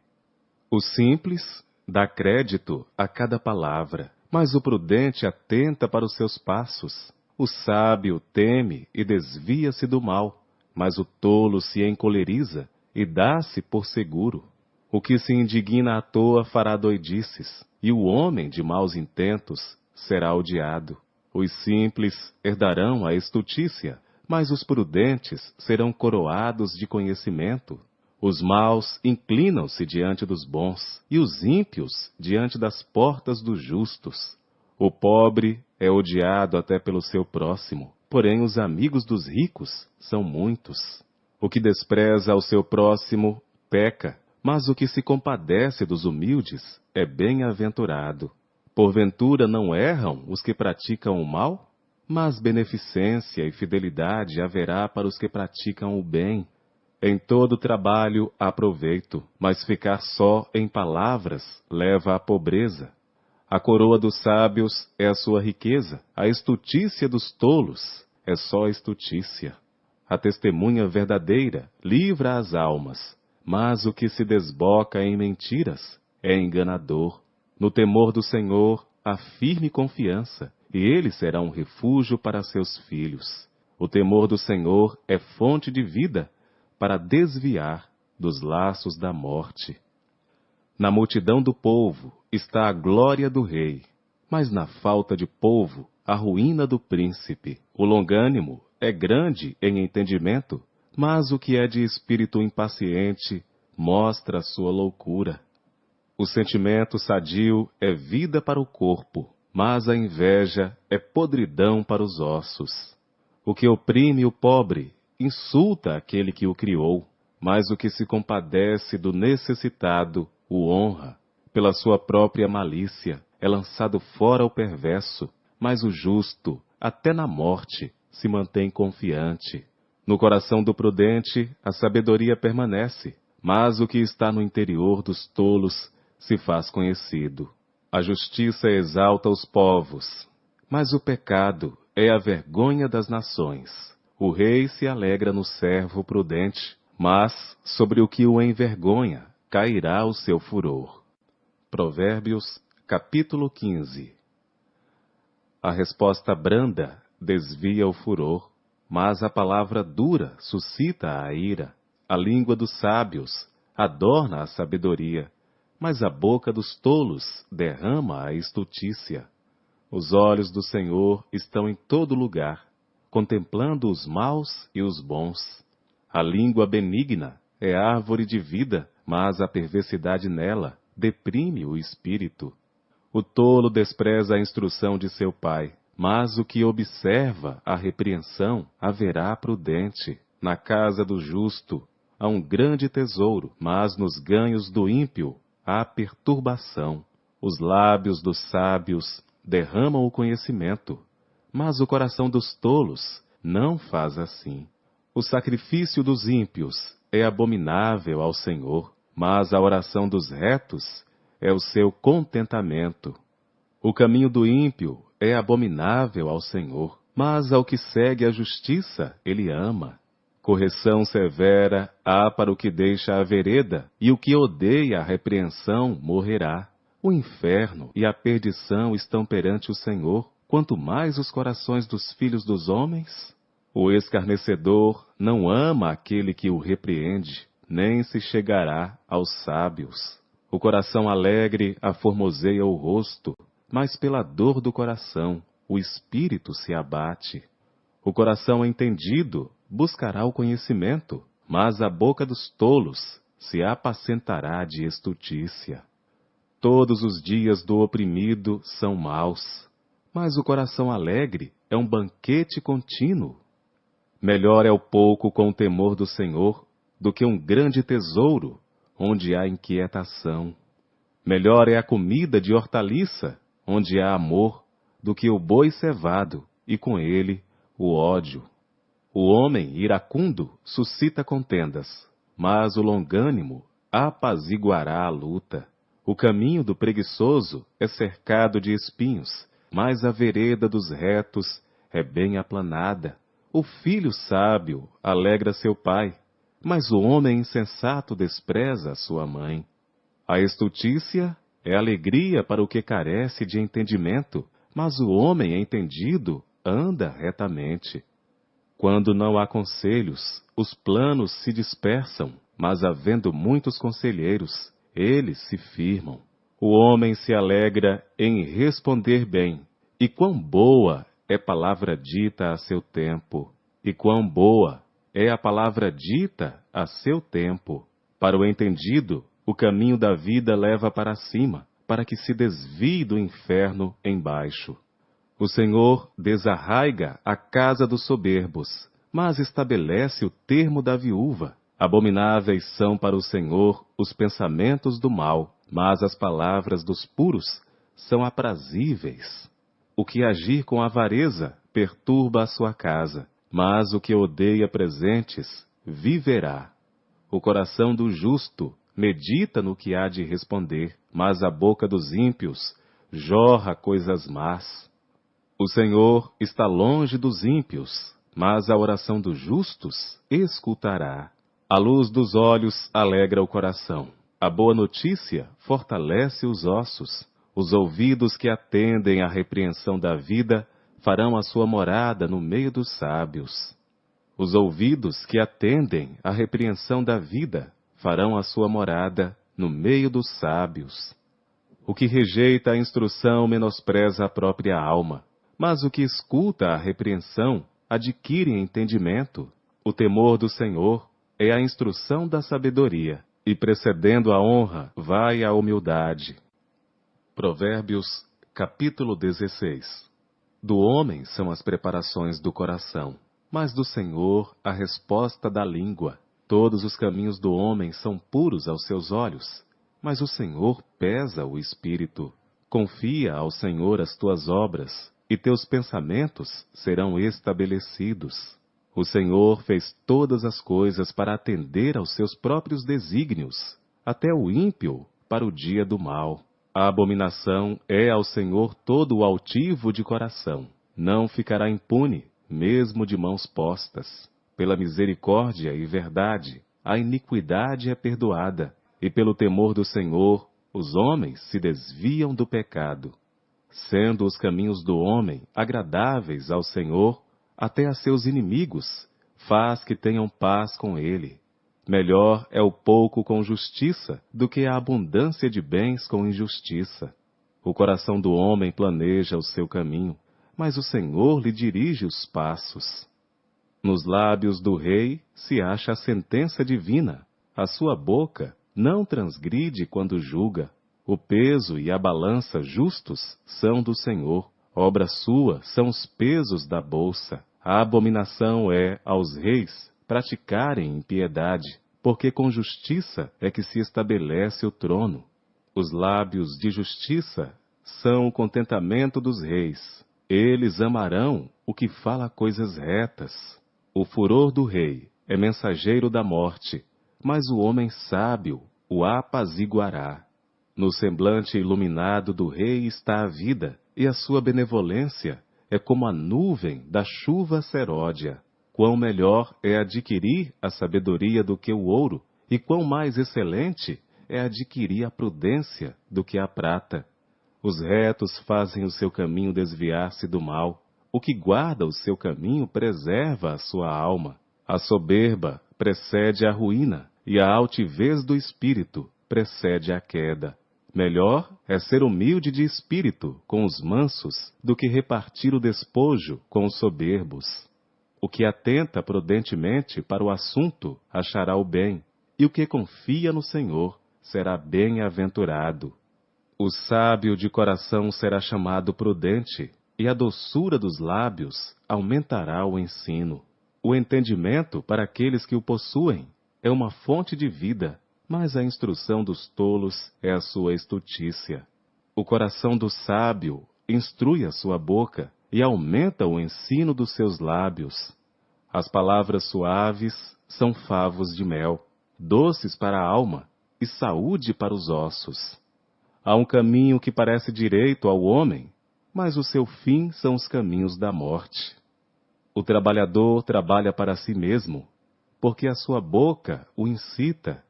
O simples dá crédito a cada palavra, mas o prudente atenta para os seus passos. O sábio teme e desvia-se do mal, mas o tolo se encoleriza e dá-se por seguro. O que se indigna à toa fará doidices, e o homem de maus intentos será odiado. Os simples herdarão a estultícia, mas os prudentes serão coroados de conhecimento. Os maus inclinam-se diante dos bons, e os ímpios diante das portas dos justos. O pobre é odiado até pelo seu próximo, porém os amigos dos ricos são muitos. O que despreza o seu próximo peca, mas o que se compadece dos humildes é bem-aventurado. Porventura não erram os que praticam o mal? Mas beneficência e fidelidade haverá para os que praticam o bem. Em todo trabalho há proveito, mas ficar só em palavras leva à pobreza. A coroa dos sábios é a sua riqueza, a estutícia dos tolos é só estutícia. A testemunha verdadeira livra as almas, mas o que se desboca em mentiras é enganador. No temor do Senhor há firme confiança, e ele será um refúgio para seus filhos. O temor do Senhor é fonte de vida, para desviar dos laços da morte. Na multidão do povo está a glória do rei, mas na falta de povo, a ruína do príncipe. O longânimo é grande em entendimento, mas o que é de espírito impaciente mostra a sua loucura. O sentimento sadio é vida para o corpo, mas a inveja é podridão para os ossos. O que oprime o pobre insulta aquele que o criou, mas o que se compadece do necessitado o honra. Pela sua própria malícia é lançado fora o perverso, mas o justo, até na morte, se mantém confiante. No coração do prudente a sabedoria permanece, mas o que está no interior dos tolos se faz conhecido. A justiça exalta os povos, mas o pecado é a vergonha das nações. O rei se alegra no servo prudente, mas sobre o que o envergonha cairá o seu furor. Provérbios, capítulo 15. A resposta branda desvia o furor, mas a palavra dura suscita a ira. A língua dos sábios adorna a sabedoria, mas a boca dos tolos derrama a estutícia. Os olhos do Senhor estão em todo lugar, contemplando os maus e os bons. A língua benigna é árvore de vida, mas a perversidade nela deprime o espírito. O tolo despreza a instrução de seu pai, mas o que observa a repreensão haverá prudente. Na casa do justo há um grande tesouro, mas nos ganhos do ímpio há perturbação. Os lábios dos sábios derramam o conhecimento, mas o coração dos tolos não faz assim. O sacrifício dos ímpios é abominável ao Senhor, mas a oração dos retos é o seu contentamento. O caminho do ímpio é abominável ao Senhor, mas ao que segue a justiça ele ama. Correção severa há para o que deixa a vereda, e o que odeia a repreensão morrerá. O inferno e a perdição estão perante o Senhor, quanto mais os corações dos filhos dos homens. O escarnecedor não ama aquele que o repreende, nem se chegará aos sábios. O coração alegre aformoseia o rosto, mas pela dor do coração o espírito se abate. O coração entendido buscará o conhecimento, mas a boca dos tolos se apacentará de estutícia. Todos os dias do oprimido são maus, mas o coração alegre é um banquete contínuo. Melhor é o pouco com o temor do Senhor do que um grande tesouro onde há inquietação. Melhor é a comida de hortaliça onde há amor do que o boi cevado e com ele o ódio. O homem iracundo suscita contendas, mas o longânimo apaziguará a luta. O caminho do preguiçoso é cercado de espinhos, mas a vereda dos retos é bem aplanada. O filho sábio alegra seu pai, mas o homem insensato despreza a sua mãe. A estutícia é alegria para o que carece de entendimento, mas o homem entendido anda retamente. Quando não há conselhos, os planos se dispersam, mas havendo muitos conselheiros, eles se firmam. O homem se alegra em responder bem, e quão boa é palavra dita a seu tempo. e quão boa é a palavra dita a seu tempo. Para o entendido, o caminho da vida leva para cima, para que se desvie do inferno embaixo. O Senhor desarraiga a casa dos soberbos, mas estabelece o termo da viúva. Abomináveis são para o Senhor os pensamentos do mal, mas as palavras dos puros são aprazíveis. O que agir com avareza perturba a sua casa, mas o que odeia presentes viverá. O coração do justo medita no que há de responder, mas a boca dos ímpios jorra coisas más. O Senhor está longe dos ímpios, mas a oração dos justos escutará. A luz dos olhos alegra o coração. A boa notícia fortalece os ossos. Os ouvidos que atendem à repreensão da vida farão a sua morada no meio dos sábios. Os ouvidos que atendem à repreensão da vida farão a sua morada no meio dos sábios. O que rejeita a instrução menospreza a própria alma, mas o que escuta a repreensão adquire entendimento. O temor do Senhor é a instrução da sabedoria, e precedendo a honra vai a humildade. Provérbios, capítulo 16. Do homem são as preparações do coração, mas do Senhor a resposta da língua. Todos os caminhos do homem são puros aos seus olhos, mas o Senhor pesa o espírito. Confia ao Senhor as tuas obras, e teus pensamentos serão estabelecidos. O Senhor fez todas as coisas para atender aos seus próprios desígnios, até o ímpio para o dia do mal. A abominação é ao Senhor todo o altivo de coração. Não ficará impune, mesmo de mãos postas. Pela misericórdia e verdade, a iniquidade é perdoada, e pelo temor do Senhor, os homens se desviam do pecado. Sendo os caminhos do homem agradáveis ao Senhor, até a seus inimigos, faz que tenham paz com ele. Melhor é o pouco com justiça do que a abundância de bens com injustiça. O coração do homem planeja o seu caminho, mas o Senhor lhe dirige os passos. Nos lábios do rei se acha a sentença divina. A sua boca não transgride quando julga. O peso e a balança justos são do Senhor. Obra sua são os pesos da bolsa. A abominação é aos reis praticarem impiedade, porque com justiça é que se estabelece o trono. Os lábios de justiça são o contentamento dos reis. Eles amarão o que fala coisas retas. O furor do rei é mensageiro da morte, mas o homem sábio o apaziguará. No semblante iluminado do rei está a vida, e a sua benevolência é como a nuvem da chuva seródia. Quão melhor é adquirir a sabedoria do que o ouro, e quão mais excelente é adquirir a prudência do que a prata. Os retos fazem o seu caminho desviar-se do mal. O que guarda o seu caminho preserva a sua alma. A soberba precede a ruína, e a altivez do espírito precede a queda. Melhor é ser humilde de espírito com os mansos do que repartir o despojo com os soberbos. O que atenta prudentemente para o assunto achará o bem, e o que confia no Senhor será bem-aventurado. O sábio de coração será chamado prudente, e a doçura dos lábios aumentará o ensino. O entendimento para aqueles que o possuem é uma fonte de vida, mas a instrução dos tolos é a sua estutícia. O coração do sábio instrui a sua boca e aumenta o ensino dos seus lábios. As palavras suaves são favos de mel, doces para a alma e saúde para os ossos. Há um caminho que parece direito ao homem, mas o seu fim são os caminhos da morte. O trabalhador trabalha para si mesmo, porque a sua boca o incita.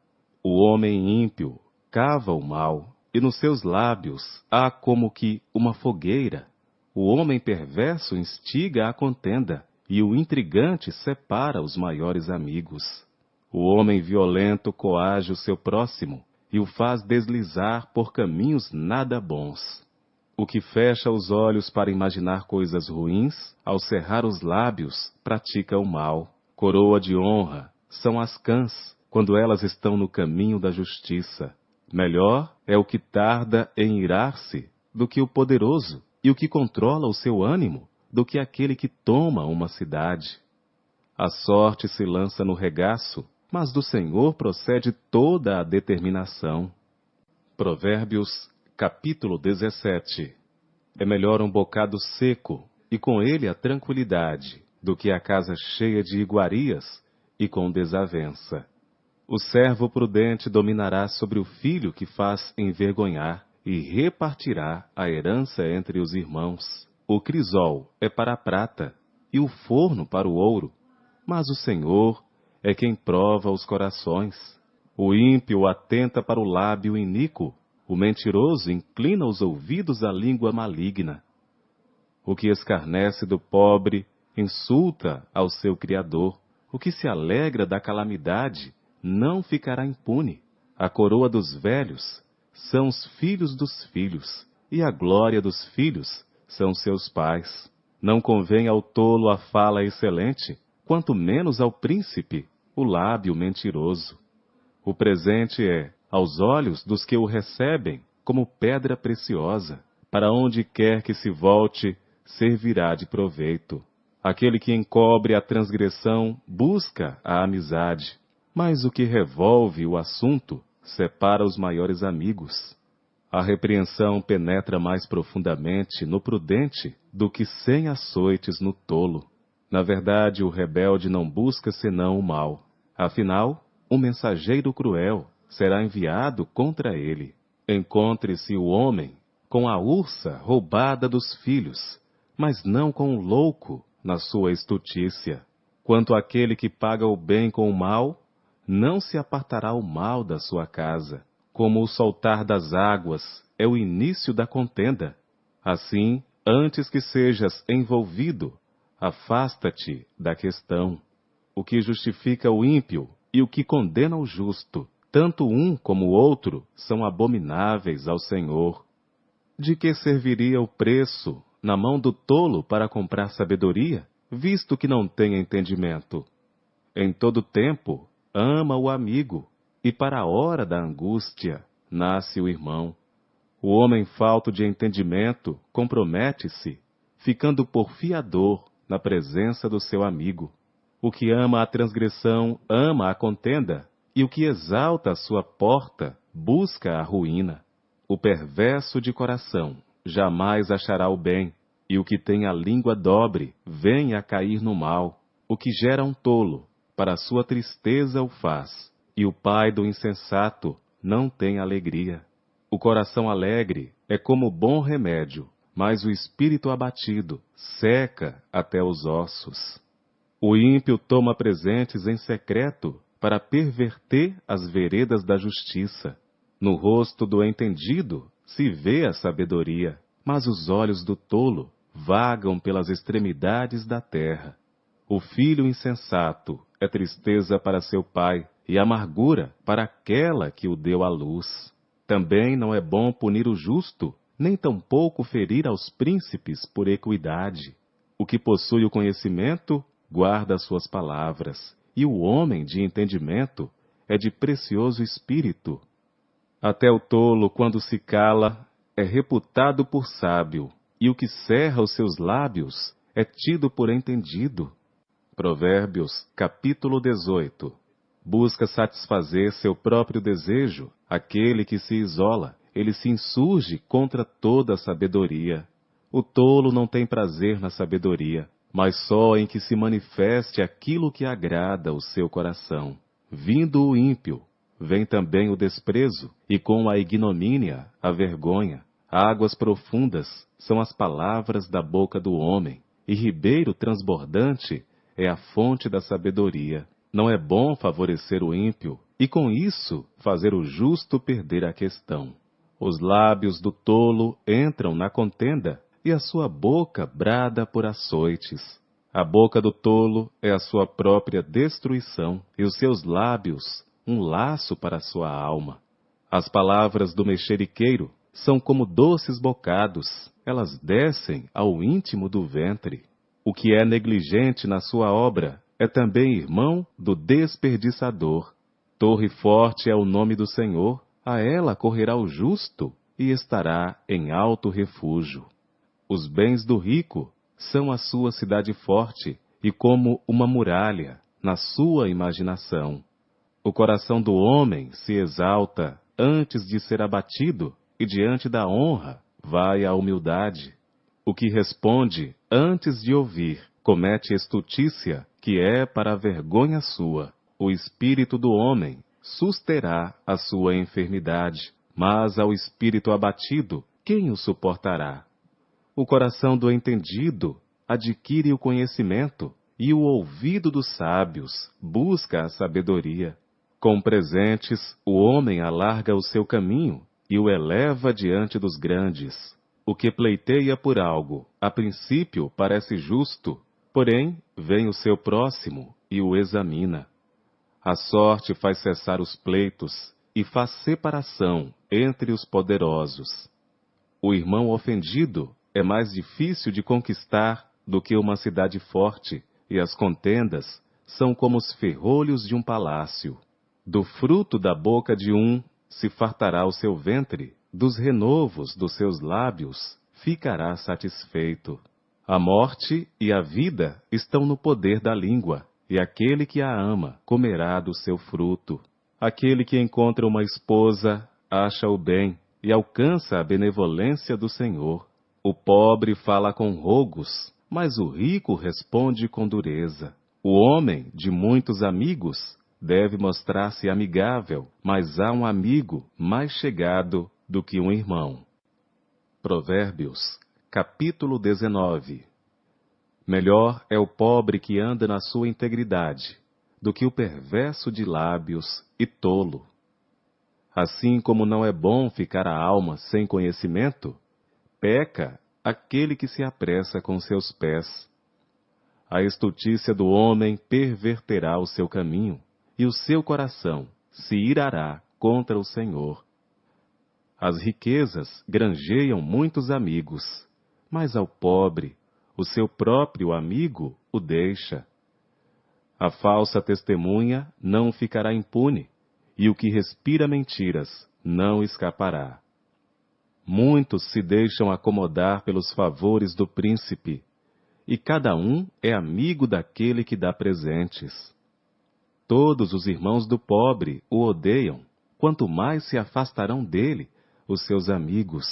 O homem ímpio cava o mal, e nos seus lábios há como que uma fogueira. O homem perverso instiga a contenda, e o intrigante separa os maiores amigos. O homem violento coage o seu próximo, e o faz deslizar por caminhos nada bons. O que fecha os olhos para imaginar coisas ruins, ao cerrar os lábios, pratica o mal. Coroa de honra são as cãs, quando elas estão no caminho da justiça. Melhor é o que tarda em irar-se do que o poderoso, e o que controla o seu ânimo do que aquele que toma uma cidade. A sorte se lança no regaço, mas do Senhor procede toda a determinação. Provérbios, capítulo 17. É melhor um bocado seco, e com ele a tranquilidade, do que a casa cheia de iguarias e com desavença. O servo prudente dominará sobre o filho que faz envergonhar, e repartirá a herança entre os irmãos. O crisol é para a prata, e o forno para o ouro, mas o Senhor é quem prova os corações. O ímpio atenta para o lábio iníquo, o mentiroso inclina os ouvidos à língua maligna. O que escarnece do pobre insulta ao seu Criador. O que se alegra da calamidade não ficará impune. A coroa dos velhos são os filhos dos filhos, e a glória dos filhos são seus pais. Não convém ao tolo a fala excelente, quanto menos ao príncipe o lábio mentiroso. O presente é, aos olhos dos que o recebem, como pedra preciosa. Para onde quer que se volte, servirá de proveito. Aquele que encobre a transgressão busca a amizade, mas o que revolve o assunto separa os maiores amigos. A repreensão penetra mais profundamente no prudente do que 100 açoites no tolo. Na verdade, o rebelde não busca senão o mal. Afinal, um mensageiro cruel será enviado contra ele. Encontre-se o homem com a ursa roubada dos filhos, mas não com o louco na sua estutícia. Quanto àquele que paga o bem com o mal, não se apartará o mal da sua casa. Como o soltar das águas é o início da contenda, assim, antes que sejas envolvido, afasta-te da questão. O que justifica o ímpio e o que condena o justo, tanto um como o outro, são abomináveis ao Senhor. De que serviria o preço na mão do tolo para comprar sabedoria, visto que não tem entendimento? Em todo tempo, ama o amigo, e para a hora da angústia, nasce o irmão. O homem falto de entendimento compromete-se, ficando por fiador na presença do seu amigo. O que ama a transgressão ama a contenda, e o que exalta a sua porta busca a ruína. O perverso de coração jamais achará o bem, e o que tem a língua dobre vem a cair no mal. O que gera um tolo, para a sua tristeza o faz, e o pai do insensato não tem alegria. O coração alegre é como bom remédio, mas o espírito abatido seca até os ossos. O ímpio toma presentes em secreto para perverter as veredas da justiça. No rosto do entendido se vê a sabedoria, mas os olhos do tolo vagam pelas extremidades da terra. O filho insensato é tristeza para seu pai e amargura para aquela que o deu à luz. Também não é bom punir o justo, nem tampouco ferir aos príncipes por equidade. O que possui o conhecimento guarda as suas palavras, e o homem de entendimento é de precioso espírito. Até o tolo, quando se cala, é reputado por sábio, e o que cerra os seus lábios é tido por entendido. Provérbios, capítulo 18. Busca satisfazer seu próprio desejo, aquele que se isola, ele se insurge contra toda a sabedoria. O tolo não tem prazer na sabedoria, mas só em que se manifeste aquilo que agrada o seu coração. Vindo o ímpio, vem também o desprezo, e com a ignomínia, a vergonha. Águas profundas são as palavras da boca do homem, e ribeiro transbordante é a fonte da sabedoria. Não é bom favorecer o ímpio, e com isso fazer o justo perder a questão. Os lábios do tolo entram na contenda, e a sua boca brada por açoites. A boca do tolo é a sua própria destruição, e os seus lábios um laço para a sua alma. As palavras do mexeriqueiro são como doces bocados, elas descem ao íntimo do ventre. O que é negligente na sua obra é também irmão do desperdiçador. Torre forte é o nome do Senhor, a ela correrá o justo e estará em alto refúgio. Os bens do rico são a sua cidade forte e como uma muralha na sua imaginação. O coração do homem se exalta antes de ser abatido e diante da honra vai a humildade. O que responde antes de ouvir comete estutícia, que é para a vergonha sua. O espírito do homem susterá a sua enfermidade, mas ao espírito abatido, quem o suportará? O coração do entendido adquire o conhecimento, e o ouvido dos sábios busca a sabedoria. Com presentes, o homem alarga o seu caminho e o eleva diante dos grandes. O que pleiteia por algo, a princípio parece justo, porém vem o seu próximo e o examina. A sorte faz cessar os pleitos e faz separação entre os poderosos. O irmão ofendido é mais difícil de conquistar do que uma cidade forte, e as contendas são como os ferrolhos de um palácio. Do fruto da boca de um se fartará o seu ventre, dos renovos dos seus lábios ficará satisfeito. A morte e a vida estão no poder da língua, e aquele que a ama comerá do seu fruto. Aquele que encontra uma esposa acha o bem e alcança a benevolência do Senhor. O pobre fala com rogos, mas o rico responde com dureza. O homem de muitos amigos deve mostrar-se amigável, mas há um amigo mais chegado do que um irmão. Provérbios, capítulo 19. Melhor é o pobre que anda na sua integridade, do que o perverso de lábios e tolo. Assim como não é bom ficar a alma sem conhecimento, peca aquele que se apressa com seus pés. A estultícia do homem perverterá o seu caminho, e o seu coração se irará contra o Senhor. As riquezas granjeiam muitos amigos, mas ao pobre, o seu próprio amigo o deixa. A falsa testemunha não ficará impune, e o que respira mentiras não escapará. Muitos se deixam acomodar pelos favores do príncipe, e cada um é amigo daquele que dá presentes. Todos os irmãos do pobre o odeiam, quanto mais se afastarão dele os seus amigos.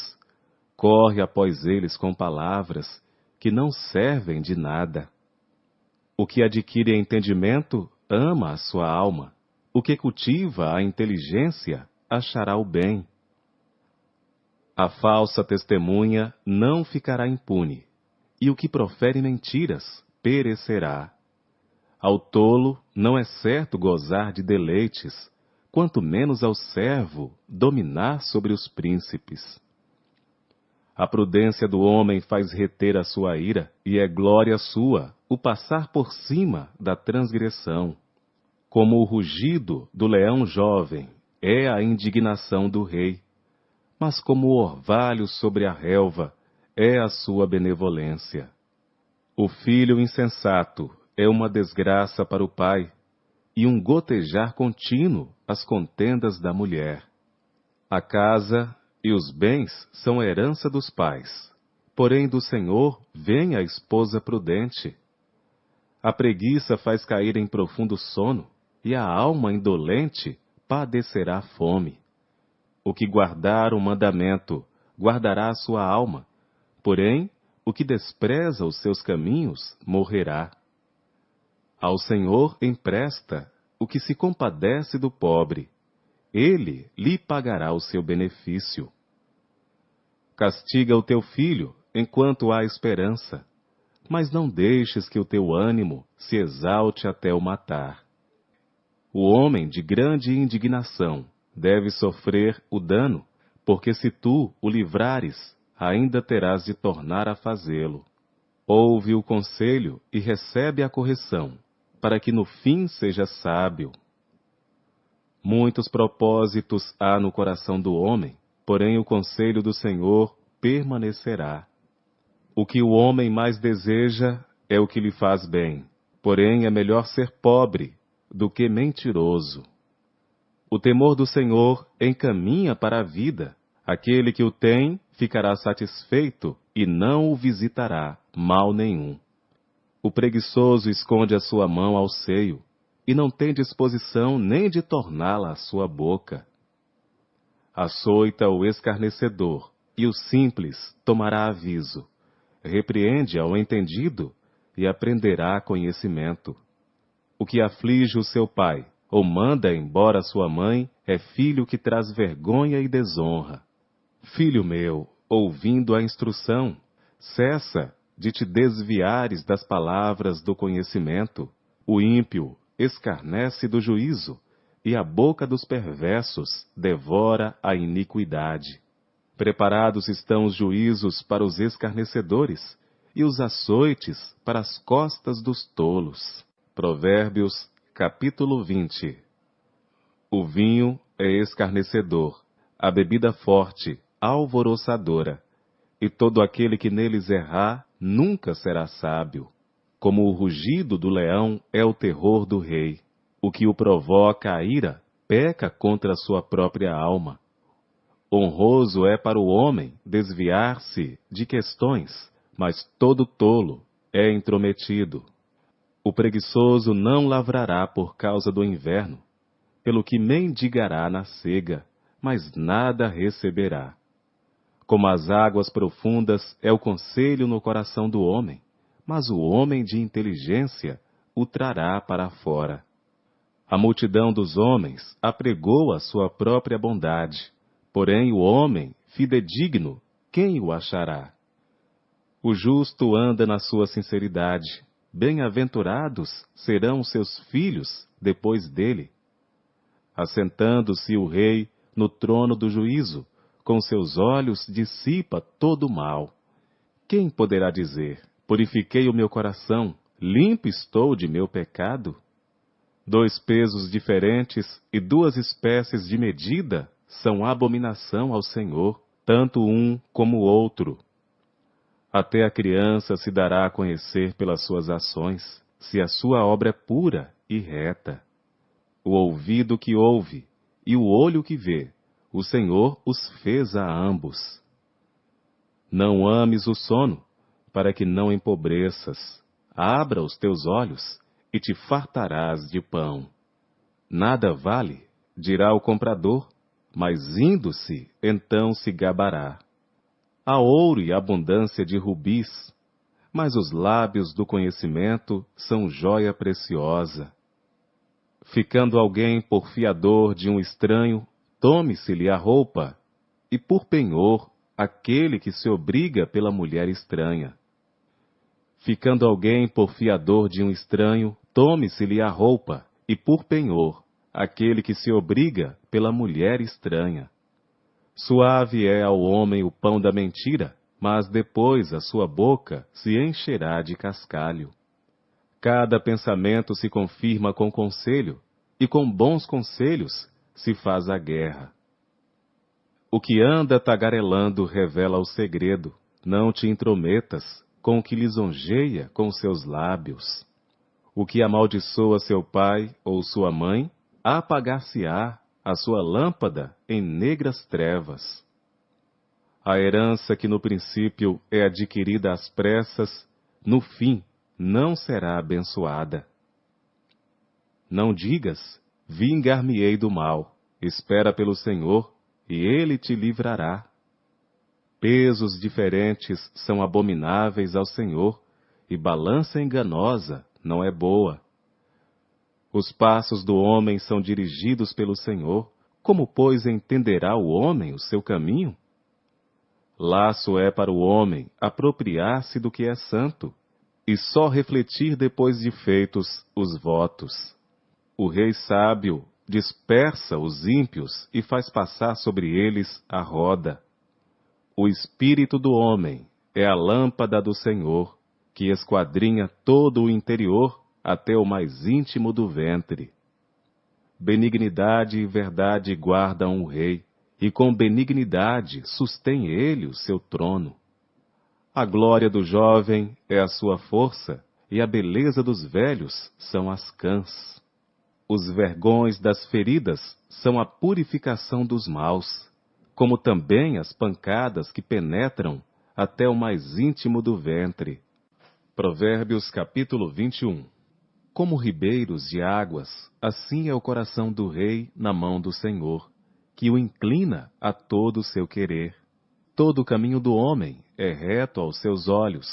Corre após eles com palavras que não servem de nada. O que adquire entendimento ama a sua alma. O que cultiva a inteligência achará o bem. A falsa testemunha não ficará impune, e o que profere mentiras perecerá. Ao tolo não é certo gozar de deleites, quanto menos ao servo dominar sobre os príncipes. A prudência do homem faz reter a sua ira, e é glória sua o passar por cima da transgressão. Como o rugido do leão jovem é a indignação do rei, mas como o orvalho sobre a relva é a sua benevolência. O filho insensato é uma desgraça para o pai, e um gotejar contínuo as contendas da mulher. A casa e os bens são herança dos pais, porém do Senhor vem a esposa prudente. A preguiça faz cair em profundo sono, e a alma indolente padecerá fome. O que guardar o mandamento guardará a sua alma, porém o que despreza os seus caminhos morrerá. Ao Senhor empresta o que se compadece do pobre, ele lhe pagará o seu benefício. Castiga o teu filho enquanto há esperança, mas não deixes que o teu ânimo se exalte até o matar. O homem de grande indignação deve sofrer o dano, porque se tu o livrares, ainda terás de tornar a fazê-lo. Ouve o conselho e recebe a correção, para que no fim seja sábio. Muitos propósitos há no coração do homem, porém o conselho do Senhor permanecerá. O que o homem mais deseja é o que lhe faz bem, porém é melhor ser pobre do que mentiroso. O temor do Senhor encaminha para a vida. Aquele que o tem ficará satisfeito e não o visitará mal nenhum. O preguiçoso esconde a sua mão ao seio e não tem disposição nem de torná-la à sua boca. Açoita o escarnecedor e o simples tomará aviso. Repreende ao entendido e aprenderá conhecimento. O que aflige o seu pai ou manda embora sua mãe é filho que traz vergonha e desonra. Filho meu, ouvindo a instrução, cessa de te desviares das palavras do conhecimento. O ímpio escarnece do juízo, e a boca dos perversos devora a iniquidade. Preparados estão os juízos para os escarnecedores, e os açoites para as costas dos tolos. Provérbios, capítulo 20. O vinho é escarnecedor, a bebida forte, alvoroçadora, e todo aquele que neles errar nunca será sábio. Como o rugido do leão é o terror do rei. O que o provoca a ira peca contra a sua própria alma. Honroso é para o homem desviar-se de questões, mas todo tolo é intrometido. O preguiçoso não lavrará por causa do inverno, pelo que mendigará na cega, mas nada receberá. Como as águas profundas é o conselho no coração do homem, mas o homem de inteligência o trará para fora. A multidão dos homens apregou a sua própria bondade, porém o homem fidedigno, quem o achará? O justo anda na sua sinceridade, bem-aventurados serão seus filhos depois dele. Assentando-se o rei no trono do juízo, com seus olhos dissipa todo o mal. Quem poderá dizer, purifiquei o meu coração, limpo estou de meu pecado? 2 pesos diferentes e 2 espécies de medida são abominação ao Senhor, tanto um como o outro. Até a criança se dará a conhecer pelas suas ações, se a sua obra é pura e reta. O ouvido que ouve e o olho que vê, o Senhor os fez a ambos. Não ames o sono, para que não empobreças. Abra os teus olhos e te fartarás de pão. Nada vale, dirá o comprador, mas indo-se, então se gabará. Há ouro e abundância de rubis, mas os lábios do conhecimento são joia preciosa. Ficando alguém por fiador de um estranho, tome-se-lhe a roupa, e por penhor aquele que se obriga pela mulher estranha. Ficando alguém por fiador de um estranho, tome-se-lhe a roupa, e por penhor aquele que se obriga pela mulher estranha. Suave é ao homem o pão da mentira, mas depois a sua boca se encherá de cascalho. Cada pensamento se confirma com conselho, e com bons conselhos se faz a guerra. O que anda tagarelando revela o segredo, não te intrometas com o que lisonjeia com seus lábios. O que amaldiçoa seu pai ou sua mãe, apagar-se-á a sua lâmpada em negras trevas. A herança que no princípio é adquirida às pressas, no fim não será abençoada. Não digas, vingar-me-ei do mal, espera pelo Senhor, e Ele te livrará. Pesos diferentes são abomináveis ao Senhor, e balança enganosa não é boa. Os passos do homem são dirigidos pelo Senhor, como, pois, entenderá o homem o seu caminho? Laço é para o homem apropriar-se do que é santo, e só refletir depois de feitos os votos. O rei sábio dispersa os ímpios e faz passar sobre eles a roda. O espírito do homem é a lâmpada do Senhor, que esquadrinha todo o interior até o mais íntimo do ventre. Benignidade e verdade guardam o rei, e com benignidade sustém ele o seu trono. A glória do jovem é a sua força, e a beleza dos velhos são as cãs. Os vergões das feridas são a purificação dos maus, como também as pancadas que penetram até o mais íntimo do ventre. Provérbios capítulo 21. Como ribeiros de águas, assim é o coração do rei na mão do Senhor, que o inclina a todo o seu querer. Todo o caminho do homem é reto aos seus olhos,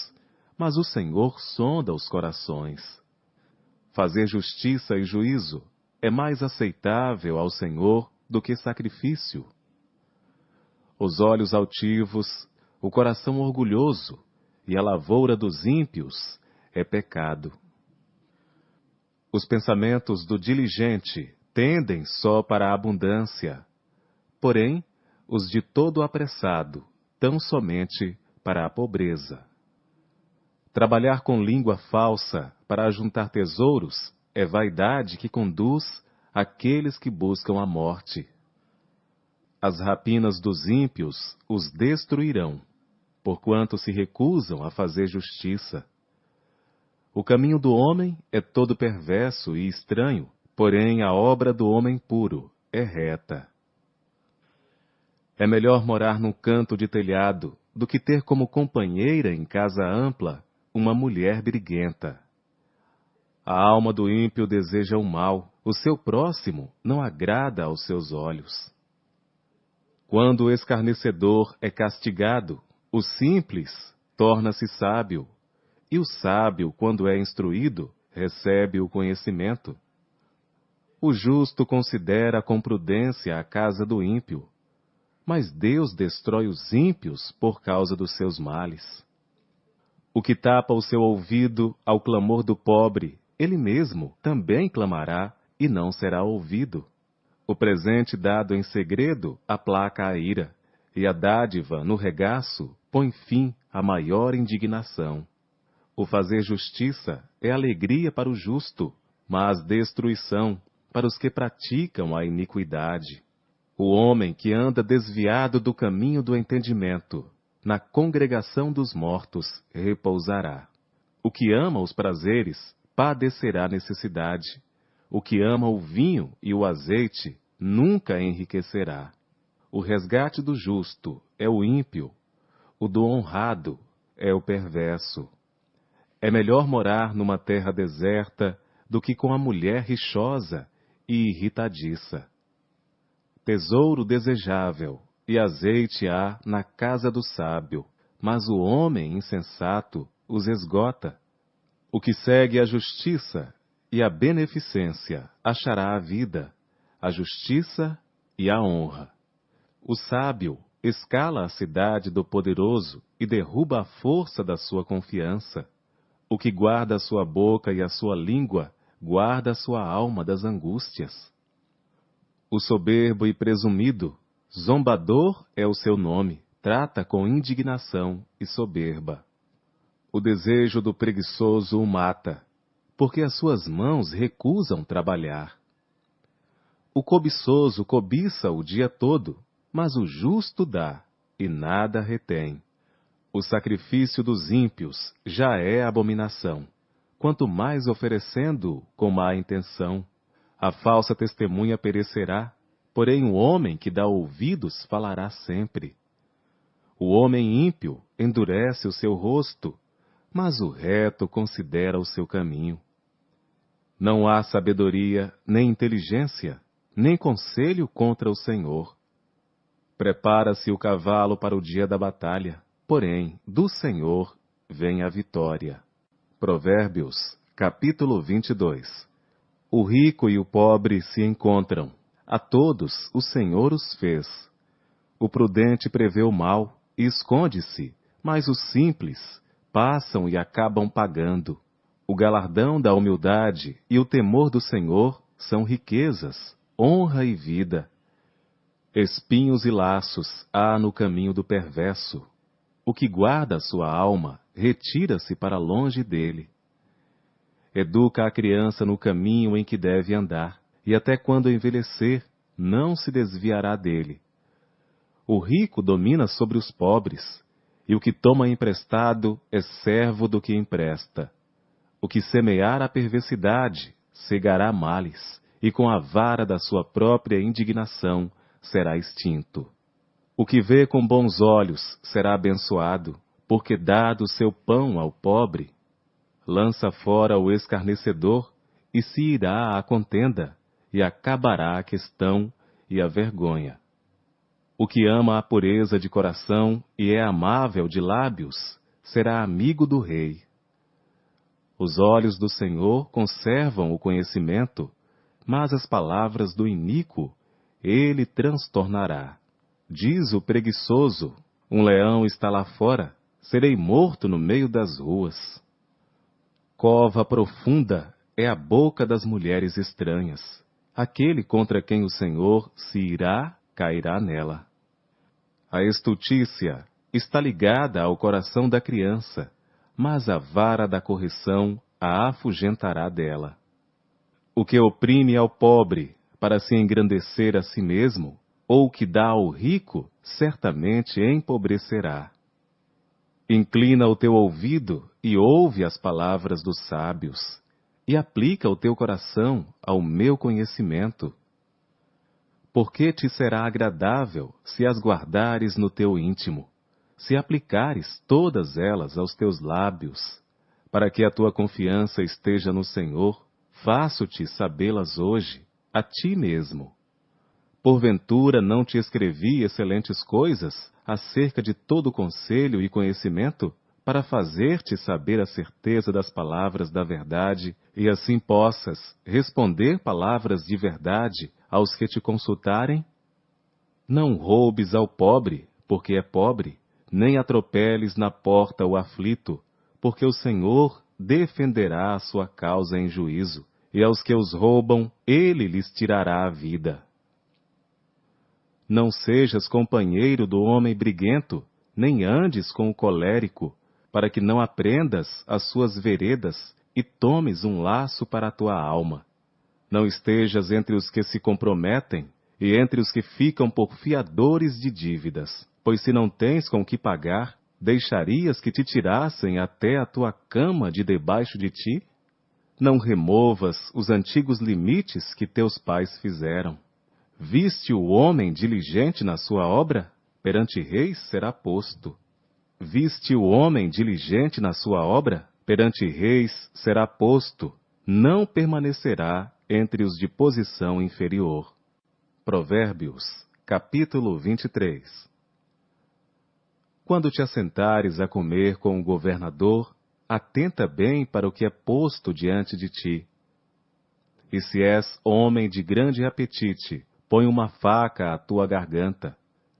mas o Senhor sonda os corações. Fazer justiça e juízo é mais aceitável ao Senhor do que sacrifício. Os olhos altivos, o coração orgulhoso e a lavoura dos ímpios é pecado. Os pensamentos do diligente tendem só para a abundância, porém, os de todo apressado, tão somente para a pobreza. Trabalhar com língua falsa para ajuntar tesouros é vaidade que conduz àqueles que buscam a morte. As rapinas dos ímpios os destruirão, porquanto se recusam a fazer justiça. O caminho do homem é todo perverso e estranho, porém a obra do homem puro é reta. É melhor morar num canto de telhado do que ter como companheira em casa ampla uma mulher briguenta. A alma do ímpio deseja o mal, o seu próximo não agrada aos seus olhos. Quando o escarnecedor é castigado, o simples torna-se sábio, e o sábio, quando é instruído, recebe o conhecimento. O justo considera com prudência a casa do ímpio, mas Deus destrói os ímpios por causa dos seus males. O que tapa o seu ouvido ao clamor do pobre, ele mesmo também clamará e não será ouvido. O presente dado em segredo aplaca a ira, e a dádiva no regaço põe fim à maior indignação. O fazer justiça é alegria para o justo, mas destruição para os que praticam a iniquidade. O homem que anda desviado do caminho do entendimento, na congregação dos mortos repousará. O que ama os prazeres padecerá necessidade. O que ama o vinho e o azeite nunca enriquecerá. O resgate do justo é o ímpio, o do honrado é o perverso. É melhor morar numa terra deserta do que com a mulher rixosa e irritadiça. Tesouro desejável e azeite há na casa do sábio, mas o homem insensato os esgota. O que segue a justiça e a beneficência achará a vida, a justiça e a honra. O sábio escala a cidade do poderoso e derruba a força da sua confiança. O que guarda a sua boca e a sua língua, guarda a sua alma das angústias. O soberbo e presumido, zombador é o seu nome, trata com indignação e soberba. O desejo do preguiçoso o mata, porque as suas mãos recusam trabalhar. O cobiçoso cobiça o dia todo, mas o justo dá, e nada retém. O sacrifício dos ímpios já é abominação, quanto mais oferecendo com má intenção. A falsa testemunha perecerá, porém o homem que dá ouvidos falará sempre. O homem ímpio endurece o seu rosto, mas o reto considera o seu caminho. Não há sabedoria, nem inteligência, nem conselho contra o Senhor. Prepara-se o cavalo para o dia da batalha, porém, do Senhor vem a vitória. Provérbios, capítulo 22. O rico e o pobre se encontram. A todos o Senhor os fez. O prudente prevê o mal e esconde-se, mas os simples passam e acabam pagando. O galardão da humildade e o temor do Senhor são riquezas, honra e vida. Espinhos e laços há no caminho do perverso. O que guarda a sua alma retira-se para longe dele. Educa a criança no caminho em que deve andar, e até quando envelhecer, não se desviará dele. O rico domina sobre os pobres, e o que toma emprestado é servo do que empresta. O que semear a perversidade, cegará males, e com a vara da sua própria indignação será extinto. O que vê com bons olhos será abençoado, porque dá do seu pão ao pobre. Lança fora o escarnecedor, e se irá à contenda, e acabará a questão e a vergonha. O que ama a pureza de coração e é amável de lábios, será amigo do rei. Os olhos do Senhor conservam o conhecimento, mas as palavras do iníquo ele transtornará. Diz o preguiçoso: um leão está lá fora, serei morto no meio das ruas. Cova profunda é a boca das mulheres estranhas. Aquele contra quem o Senhor se irá, cairá nela. A estultícia está ligada ao coração da criança, mas a vara da correção a afugentará dela. O que oprime ao pobre para se engrandecer a si mesmo, ou o que dá ao rico, certamente empobrecerá. Inclina o teu ouvido e ouve as palavras dos sábios, e aplica o teu coração ao meu conhecimento. Porque te será agradável se as guardares no teu íntimo, se aplicares todas elas aos teus lábios, para que a tua confiança esteja no Senhor, faço-te sabê-las hoje, a ti mesmo. Porventura não te escrevi excelentes coisas acerca de todo conselho e conhecimento, para fazer-te saber a certeza das palavras da verdade, e assim possas responder palavras de verdade aos que te consultarem? Não roubes ao pobre, porque é pobre, nem atropeles na porta o aflito, porque o Senhor defenderá a sua causa em juízo, e aos que os roubam, ele lhes tirará a vida. Não sejas companheiro do homem briguento, nem andes com o colérico, para que não aprendas as suas veredas e tomes um laço para a tua alma. Não estejas entre os que se comprometem e entre os que ficam por fiadores de dívidas, pois se não tens com que pagar, deixarias que te tirassem até a tua cama de debaixo de ti? Não removas os antigos limites que teus pais fizeram. Viste o homem diligente na sua obra? Perante reis será posto. Viste o homem diligente na sua obra? Perante reis será posto. Não permanecerá entre os de posição inferior. Provérbios, capítulo 23. Quando te assentares a comer com o governador, atenta bem para o que é posto diante de ti. E se és homem de grande apetite, põe uma faca à tua garganta.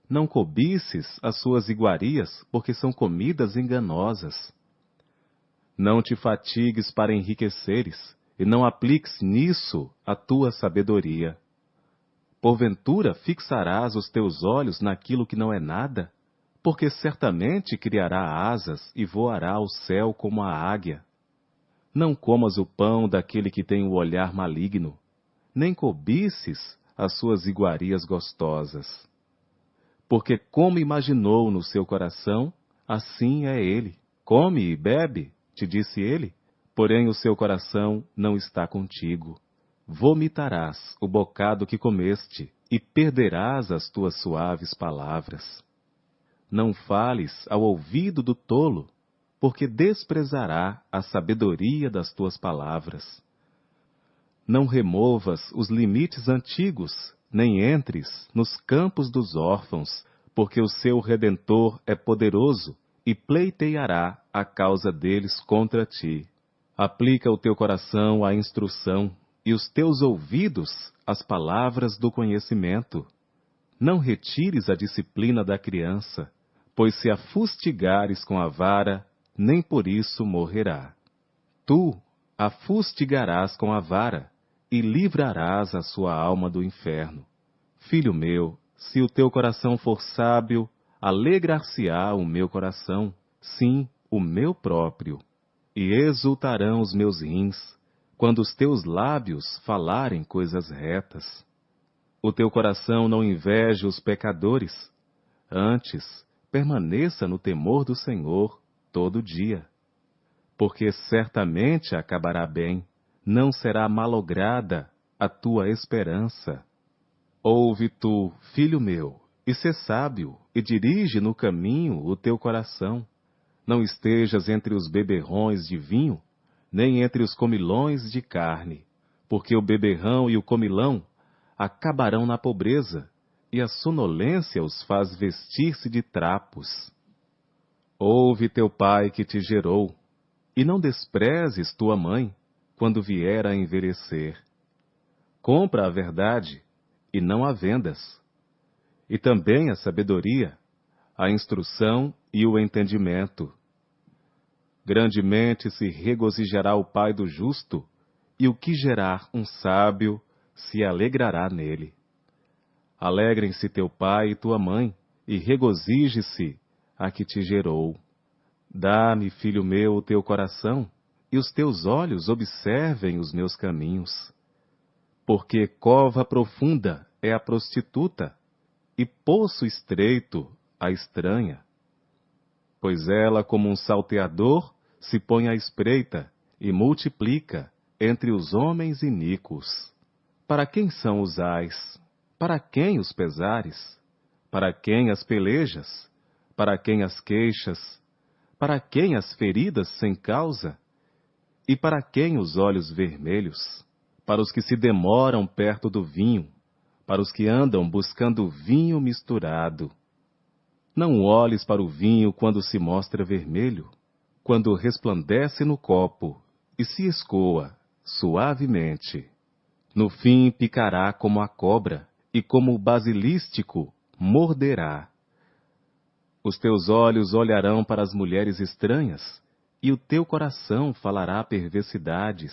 Não cobices as suas iguarias, porque são comidas enganosas. Não te fatigues para enriqueceres, e não apliques nisso a tua sabedoria. Porventura fixarás os teus olhos naquilo que não é nada? Porque certamente criará asas e voará ao céu como a águia. Não comas o pão daquele que tem o olhar maligno, nem cobices as suas iguarias gostosas. Porque como imaginou no seu coração, assim é ele. Come e bebe, te disse ele, porém o seu coração não está contigo. Vomitarás o bocado que comeste e perderás as tuas suaves palavras. Não fales ao ouvido do tolo, porque desprezará a sabedoria das tuas palavras. Não removas os limites antigos, nem entres nos campos dos órfãos, porque o seu Redentor é poderoso e pleiteará a causa deles contra ti. Aplica o teu coração à instrução e os teus ouvidos às palavras do conhecimento. Não retires a disciplina da criança, pois se a fustigares com a vara, nem por isso morrerá. Tu a fustigarás com a vara, e livrarás a sua alma do inferno. Filho meu, se o teu coração for sábio, alegrar-se-á o meu coração, sim, o meu próprio. E exultarão os meus rins, quando os teus lábios falarem coisas retas. O teu coração não inveja os pecadores, Antes, permaneça no temor do Senhor todo dia. Porque certamente acabará bem, não será malograda a tua esperança. Ouve tu, filho meu, e sê sábio, e dirige no caminho o teu coração. Não estejas entre os beberrões de vinho, nem entre os comilões de carne, porque o beberrão e o comilão acabarão na pobreza, e a sonolência os faz vestir-se de trapos. Ouve teu pai que te gerou, e não desprezes tua mãe, quando vier a envelhecer. Compra a verdade, e não a vendas. E também a sabedoria, a instrução e o entendimento. Grandemente se regozijará o pai do justo, e o que gerar um sábio se alegrará nele. Alegrem-se teu pai e tua mãe, e regozije-se a que te gerou. Dá-me, filho meu, o teu coração, e os teus olhos observem os meus caminhos. Porque cova profunda é a prostituta, e poço estreito a estranha. Pois ela, como um salteador, se põe à espreita e multiplica entre os homens iníquos. Para quem são os ais? Para quem os pesares? Para quem as pelejas? Para quem as queixas? Para quem as feridas sem causa? E para quem os olhos vermelhos? Para os que se demoram perto do vinho, para os que andam buscando vinho misturado. Não olhes para o vinho quando se mostra vermelho, quando resplandece no copo e se escoa suavemente. No fim picará como a cobra, e como o basilístico morderá. Os teus olhos olharão para as mulheres estranhas, e o teu coração falará perversidades.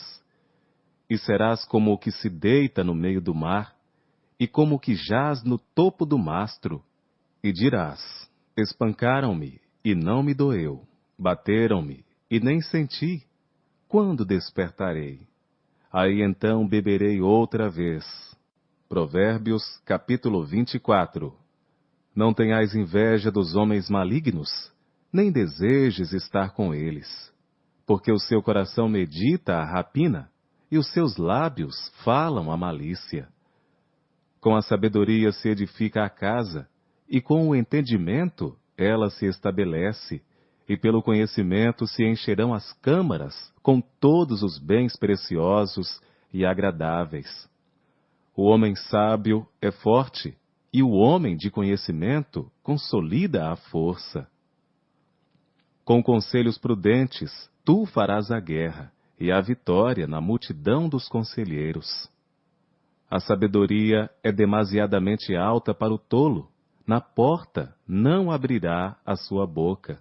E serás como o que se deita no meio do mar, e como o que jaz no topo do mastro. E dirás: espancaram-me, e não me doeu. Bateram-me, e nem senti. Quando despertarei? Aí então beberei outra vez. Provérbios, capítulo 24. Não tenhais inveja dos homens malignos, nem desejes estar com eles, porque o seu coração medita a rapina, e os seus lábios falam a malícia. Com a sabedoria se edifica a casa, e com o entendimento ela se estabelece, e pelo conhecimento se encherão as câmaras com todos os bens preciosos e agradáveis. O homem sábio é forte, e o homem de conhecimento consolida a força. Com conselhos prudentes, tu farás a guerra, e a vitória na multidão dos conselheiros. A sabedoria é demasiadamente alta para o tolo, na porta não abrirá a sua boca.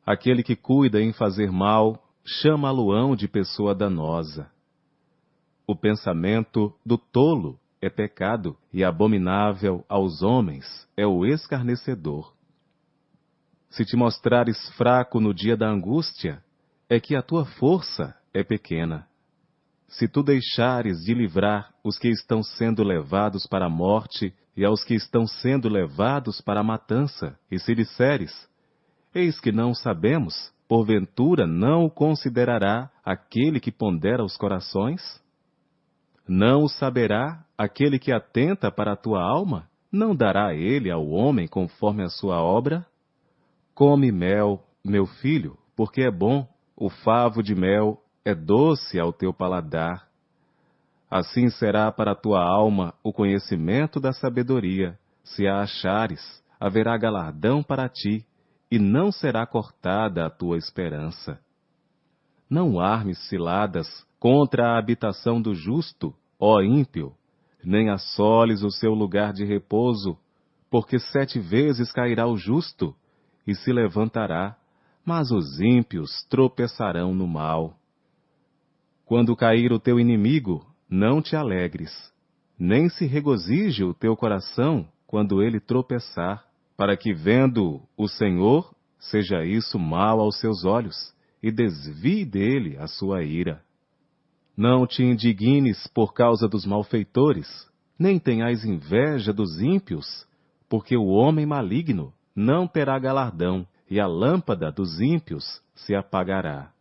Aquele que cuida em fazer mal, chama aluão de pessoa danosa. O pensamento do tolo é pecado, e abominável aos homens é o escarnecedor. Se te mostrares fraco no dia da angústia, é que a tua força é pequena. Se tu deixares de livrar os que estão sendo levados para a morte e aos que estão sendo levados para a matança, e se disseres: eis que não sabemos, porventura não o considerará aquele que pondera os corações? Não o saberá aquele que atenta para a tua alma? Não dará ele ao homem conforme a sua obra? Come mel, meu filho, porque é bom, o favo de mel é doce ao teu paladar. Assim será para a tua alma o conhecimento da sabedoria. Se a achares, haverá galardão para ti, e não será cortada a tua esperança. Não armes ciladas contra a habitação do justo, ó ímpio, nem assoles o seu lugar de repouso, porque 7 vezes cairá o justo, e se levantará, mas os ímpios tropeçarão no mal. Quando cair o teu inimigo, não te alegres, nem se regozije o teu coração quando ele tropeçar, para que, vendo o Senhor, seja isso mal aos seus olhos, e desvie dele a sua ira. Não te indignes por causa dos malfeitores, nem tenhais inveja dos ímpios, porque o homem maligno não terá galardão, e a lâmpada dos ímpios se apagará.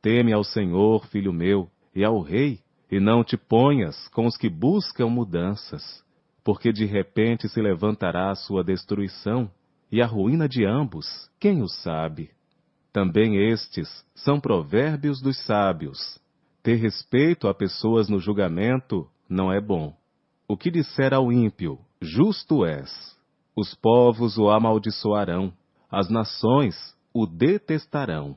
Teme ao Senhor, filho meu, e ao Rei, e não te ponhas com os que buscam mudanças, porque de repente se levantará a sua destruição, e a ruína de ambos, quem o sabe? Também estes são provérbios dos sábios. Ter respeito a pessoas no julgamento não é bom. O que disser ao ímpio, justo és. Os povos o amaldiçoarão, as nações o detestarão.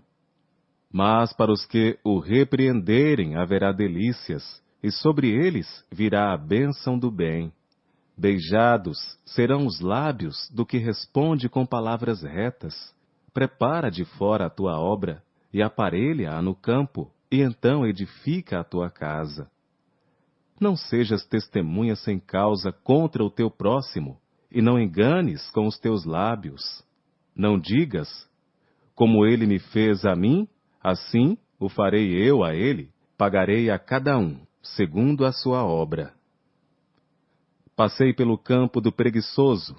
Mas para os que o repreenderem haverá delícias, e sobre eles virá a bênção do bem. Beijados serão os lábios do que responde com palavras retas. Prepara de fora a tua obra, e aparelha-a no campo, e então edifica a tua casa. Não sejas testemunha sem causa contra o teu próximo, e não enganes com os teus lábios. Não digas, como ele me fez a mim, assim o farei eu a ele, pagarei a cada um, segundo a sua obra. Passei pelo campo do preguiçoso,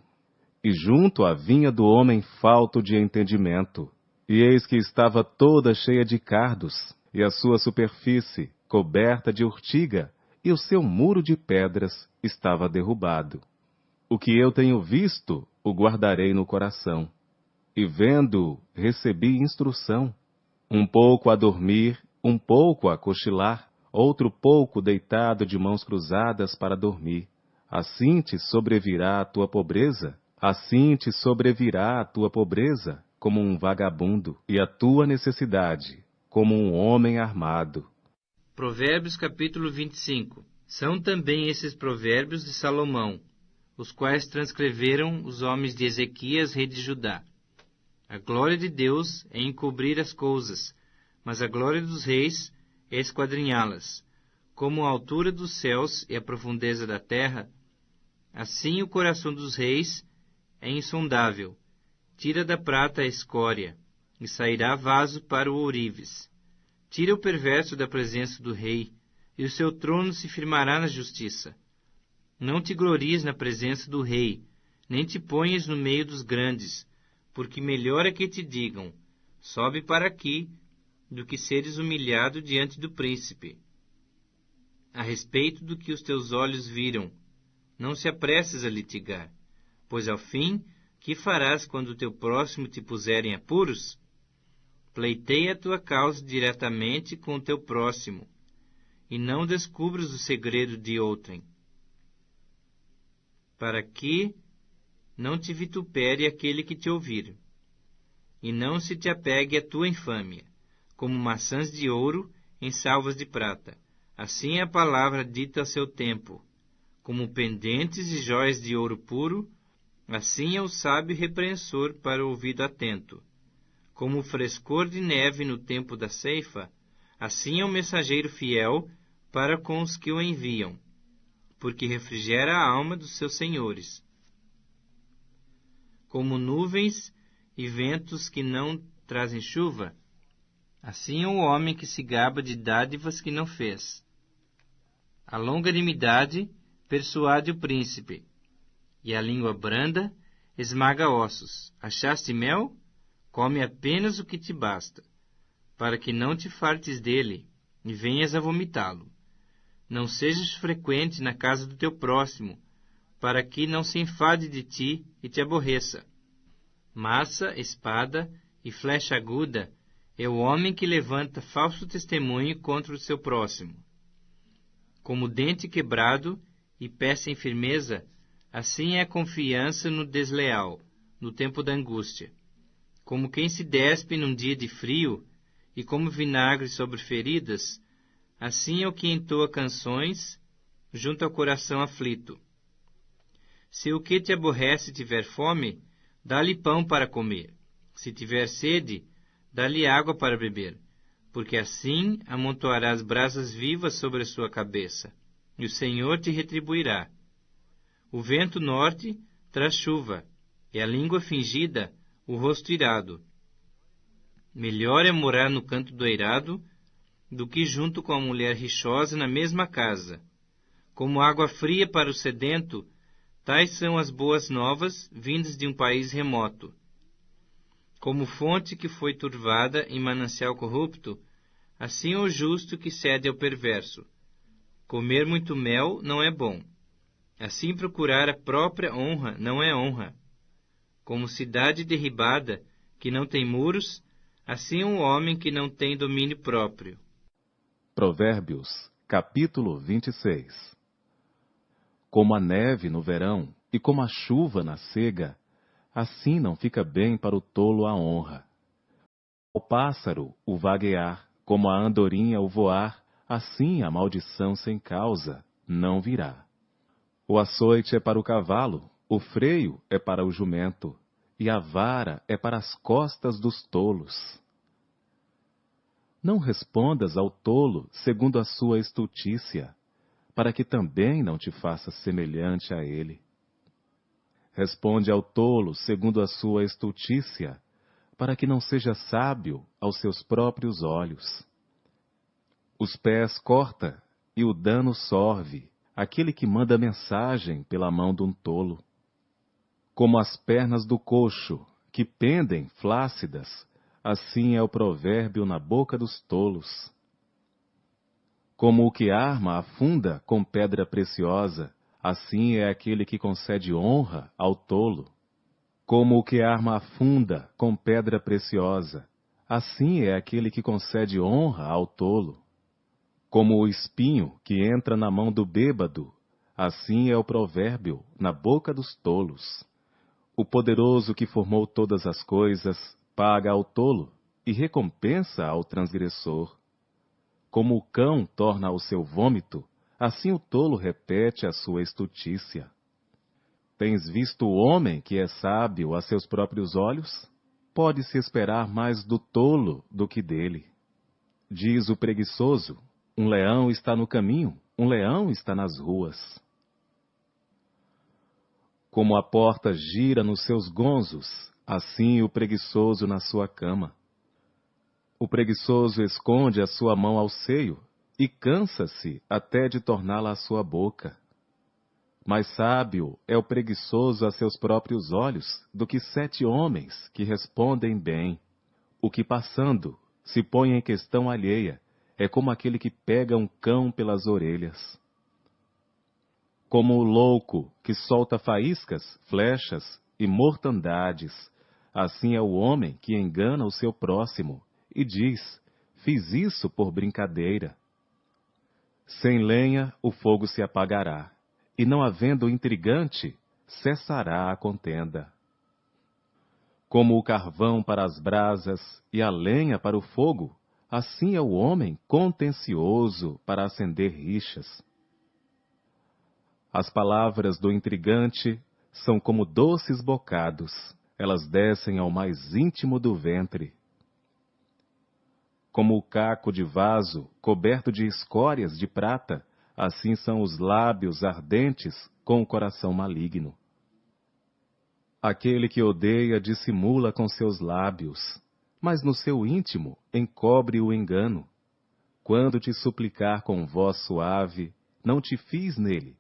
e junto à vinha do homem falto de entendimento, e eis que estava toda cheia de cardos, e a sua superfície coberta de urtiga, e o seu muro de pedras estava derrubado. O que eu tenho visto, o guardarei no coração. E vendo, recebi instrução. Um pouco a dormir, um pouco a cochilar, outro pouco deitado de mãos cruzadas para dormir. Assim te sobrevirá a tua pobreza, como um vagabundo, e a tua necessidade, como um homem armado. Provérbios capítulo 25. São também esses provérbios de Salomão, os quais transcreveram os homens de Ezequias, rei de Judá. A glória de Deus é encobrir as coisas, mas a glória dos reis é esquadrinhá-las. Como a altura dos céus e a profundeza da terra, assim o coração dos reis é insondável. Tira da prata a escória, e sairá vaso para o ourives. Tira o perverso da presença do rei, e o seu trono se firmará na justiça. Não te glories na presença do rei, nem te ponhas no meio dos grandes, porque melhor é que te digam, sobe para aqui, do que seres humilhado diante do príncipe. A respeito do que os teus olhos viram, não se apresses a litigar, pois ao fim, que farás quando o teu próximo te puser em apuros? Pleiteia a tua causa diretamente com o teu próximo, e não descubras o segredo de outrem, para que não te vitupere aquele que te ouvir, e não se te apegue a tua infâmia, como maçãs de ouro em salvas de prata. Assim é a palavra dita a seu tempo, como pendentes e jóias de ouro puro, assim é o sábio repreensor para o ouvido atento. Como o frescor de neve no tempo da ceifa, assim é o mensageiro fiel para com os que o enviam, porque refrigera a alma dos seus senhores. Como nuvens e ventos que não trazem chuva, assim é o homem que se gaba de dádivas que não fez. A longanimidade persuade o príncipe, e a língua branda esmaga ossos. Achaste mel? Come apenas o que te basta, para que não te fartes dele e venhas a vomitá-lo. Não sejas frequente na casa do teu próximo, para que não se enfade de ti e te aborreça. Massa, espada e flecha aguda é o homem que levanta falso testemunho contra o seu próximo. Como dente quebrado e pé sem firmeza, assim é a confiança no desleal, no tempo da angústia. Como quem se despe num dia de frio, e como vinagre sobre feridas, assim é o que entoa canções junto ao coração aflito. Se o que te aborrece tiver fome, dá-lhe pão para comer. Se tiver sede, dá-lhe água para beber, porque assim amontoarás brasas vivas sobre a sua cabeça, e o Senhor te retribuirá. O vento norte traz chuva, e a língua fingida o rosto irado. Melhor é morar no canto do eirado do que junto com a mulher rixosa na mesma casa. Como água fria para o sedento, Tais são as boas novas vindas de um país remoto. Como fonte que foi turvada em manancial corrupto, assim é o justo que cede ao perverso. Comer muito mel não é bom. Assim procurar a própria honra não é honra. Como cidade derribada, que não tem muros, assim é um homem que não tem domínio próprio. Provérbios, capítulo 26. Como a neve no verão e como a chuva na cega, assim não fica bem para o tolo a honra. O pássaro, o vaguear, como a andorinha o voar, assim a maldição sem causa não virá. O açoite é para o cavalo, o freio é para o jumento, e a vara é para as costas dos tolos. Não respondas ao tolo segundo a sua estultícia, para que também não te faça semelhante a ele. Responde ao tolo segundo a sua estultícia, para que não seja sábio aos seus próprios olhos. Os pés corta e o dano sorve aquele que manda mensagem pela mão de um tolo. Como as pernas do coxo, que pendem flácidas, assim é o provérbio na boca dos tolos. Como o que arma afunda com pedra preciosa, assim é aquele que concede honra ao tolo. Como o que arma afunda com pedra preciosa, assim é aquele que concede honra ao tolo. Como o espinho que entra na mão do bêbado, assim é o provérbio na boca dos tolos. O poderoso que formou todas as coisas paga ao tolo e recompensa ao transgressor. Como o cão torna ao seu vômito, assim o tolo repete a sua estultícia. Tens visto o homem que é sábio a seus próprios olhos? Pode-se esperar mais do tolo do que dele. Diz o preguiçoso, um leão está no caminho, um leão está nas ruas. Como a porta gira nos seus gonzos, assim o preguiçoso na sua cama. O preguiçoso esconde a sua mão ao seio e cansa-se até de torná-la à sua boca. Mais sábio é o preguiçoso a seus próprios olhos do que 7 homens que respondem bem. O que passando se põe em questão alheia é como aquele que pega um cão pelas orelhas. Como o louco que solta faíscas, flechas e mortandades, assim é o homem que engana o seu próximo e diz, fiz isso por brincadeira. Sem lenha o fogo se apagará, e não havendo intrigante, cessará a contenda. Como o carvão para as brasas e a lenha para o fogo, assim é o homem contencioso para acender rixas. As palavras do intrigante são como doces bocados, elas descem ao mais íntimo do ventre. Como o caco de vaso coberto de escórias de prata, assim são os lábios ardentes com o coração maligno. Aquele que odeia dissimula com seus lábios, mas no seu íntimo encobre o engano. Quando te suplicar com voz suave, não te fies nele,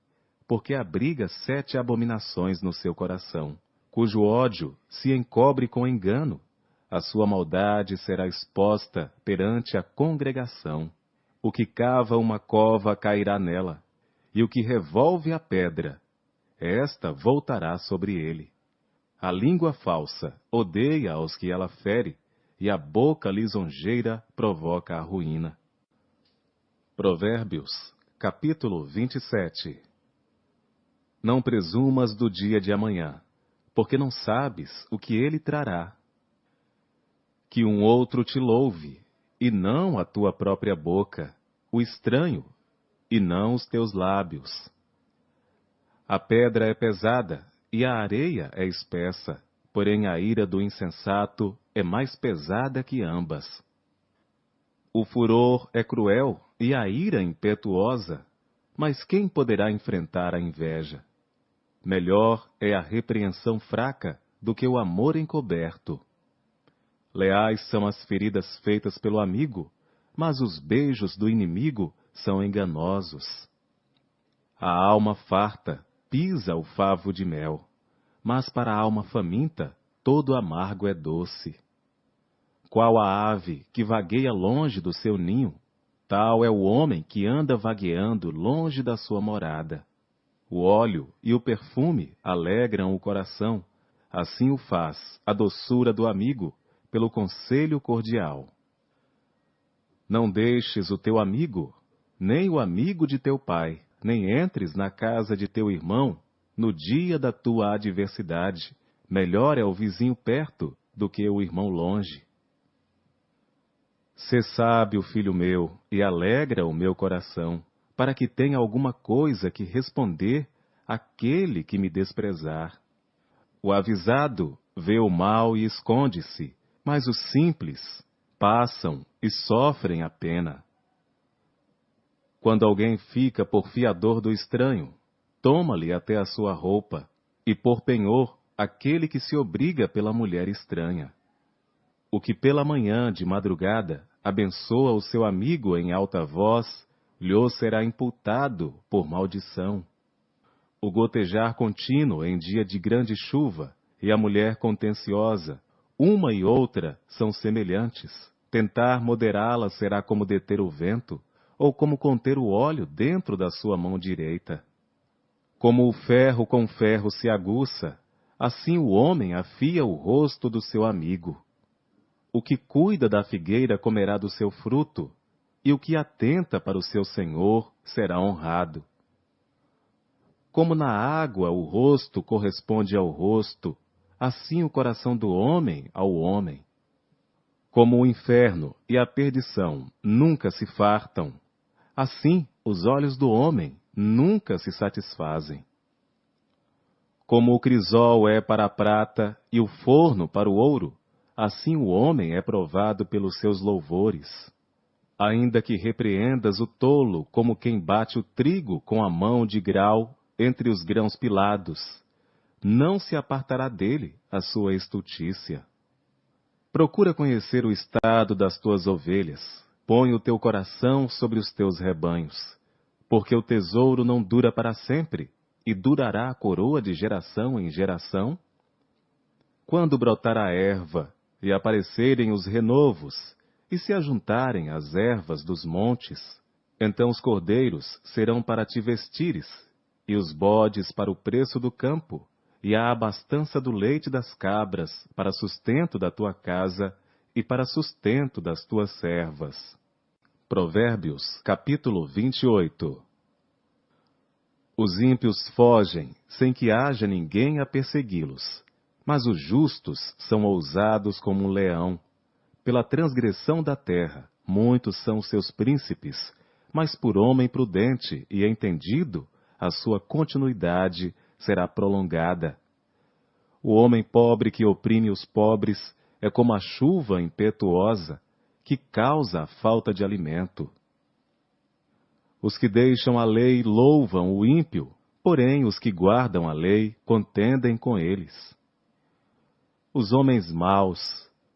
porque abriga 7 abominações no seu coração, cujo ódio se encobre com engano. A sua maldade será exposta perante a congregação. O que cava uma cova cairá nela, e o que revolve a pedra, esta voltará sobre ele. A língua falsa odeia aos que ela fere, e a boca lisonjeira provoca a ruína. Provérbios, capítulo 27. Não presumas do dia de amanhã, porque não sabes o que ele trará. Que um outro te louve, e não a tua própria boca, o estranho, e não os teus lábios. A pedra é pesada, e a areia é espessa, porém a ira do insensato é mais pesada que ambas. O furor é cruel, e a ira impetuosa, mas quem poderá enfrentar a inveja? Melhor é a repreensão fraca do que o amor encoberto. Leais são as feridas feitas pelo amigo, mas os beijos do inimigo são enganosos. A alma farta pisa o favo de mel, mas para a alma faminta todo amargo é doce. Qual a ave que vagueia longe do seu ninho, tal é o homem que anda vagueando longe da sua morada. O óleo e o perfume alegram o coração, assim o faz a doçura do amigo pelo conselho cordial. Não deixes o teu amigo, nem o amigo de teu pai, nem entres na casa de teu irmão no dia da tua adversidade. Melhor é o vizinho perto do que o irmão longe. Sê sábio, filho meu, e alegra o meu coração, para que tenha alguma coisa que responder àquele que me desprezar. O avisado vê o mal e esconde-se, mas os simples passam e sofrem a pena. Quando alguém fica por fiador do estranho, toma-lhe até a sua roupa, e por penhor aquele que se obriga pela mulher estranha. O que pela manhã de madrugada abençoa o seu amigo em alta voz, lhe será imputado por maldição. O gotejar contínuo em dia de grande chuva e a mulher contenciosa, uma e outra são semelhantes. Tentar moderá-la será como deter o vento, ou como conter o óleo dentro da sua mão direita. Como o ferro com ferro se aguça, assim o homem afia o rosto do seu amigo. O que cuida da figueira comerá do seu fruto, e o que atenta para o seu senhor será honrado. Como na água o rosto corresponde ao rosto, assim o coração do homem ao homem. Como o inferno e a perdição nunca se fartam, assim os olhos do homem nunca se satisfazem. Como o crisol é para a prata e o forno para o ouro, assim o homem é provado pelos seus louvores. Ainda que repreendas o tolo como quem bate o trigo com a mão de grau entre os grãos pilados, não se apartará dele a sua estultícia. Procura conhecer o estado das tuas ovelhas, põe o teu coração sobre os teus rebanhos, porque o tesouro não dura para sempre, e durará a coroa de geração em geração? Quando brotar a erva, e aparecerem os renovos, e se ajuntarem as ervas dos montes, então os cordeiros serão para te vestires, e os bodes para o preço do campo, e a abastança do leite das cabras para sustento da tua casa e para sustento das tuas servas. Provérbios, capítulo 28. Os ímpios fogem, sem que haja ninguém a persegui-los, mas os justos são ousados como um leão. Pela transgressão da terra, muitos são seus príncipes, mas por homem prudente e entendido, a sua continuidade será prolongada. O homem pobre que oprime os pobres é como a chuva impetuosa, que causa a falta de alimento. Os que deixam a lei louvam o ímpio, porém os que guardam a lei contendem com eles. Os homens maus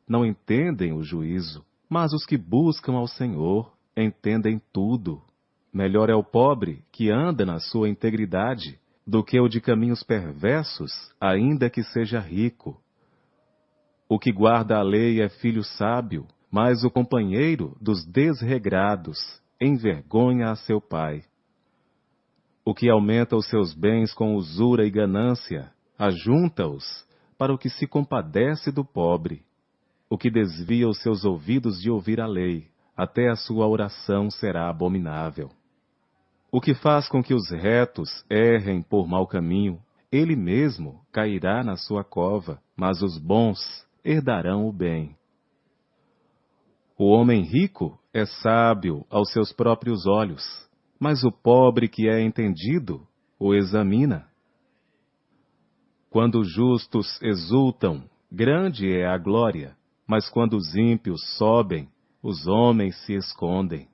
não entendem o juízo, mas os que buscam ao Senhor entendem tudo. Melhor é o pobre que anda na sua integridade do que o de caminhos perversos, ainda que seja rico. O que guarda a lei é filho sábio, mas o companheiro dos desregrados envergonha a seu pai. O que aumenta os seus bens com usura e ganância, ajunta-os para o que se compadece do pobre. O que desvia os seus ouvidos de ouvir a lei, até a sua oração será abominável. O que faz com que os retos errem por mau caminho, ele mesmo cairá na sua cova, mas os bons herdarão o bem. O homem rico é sábio aos seus próprios olhos, mas o pobre que é entendido o examina. Quando os justos exultam, grande é a glória, mas quando os ímpios sobem, os homens se escondem.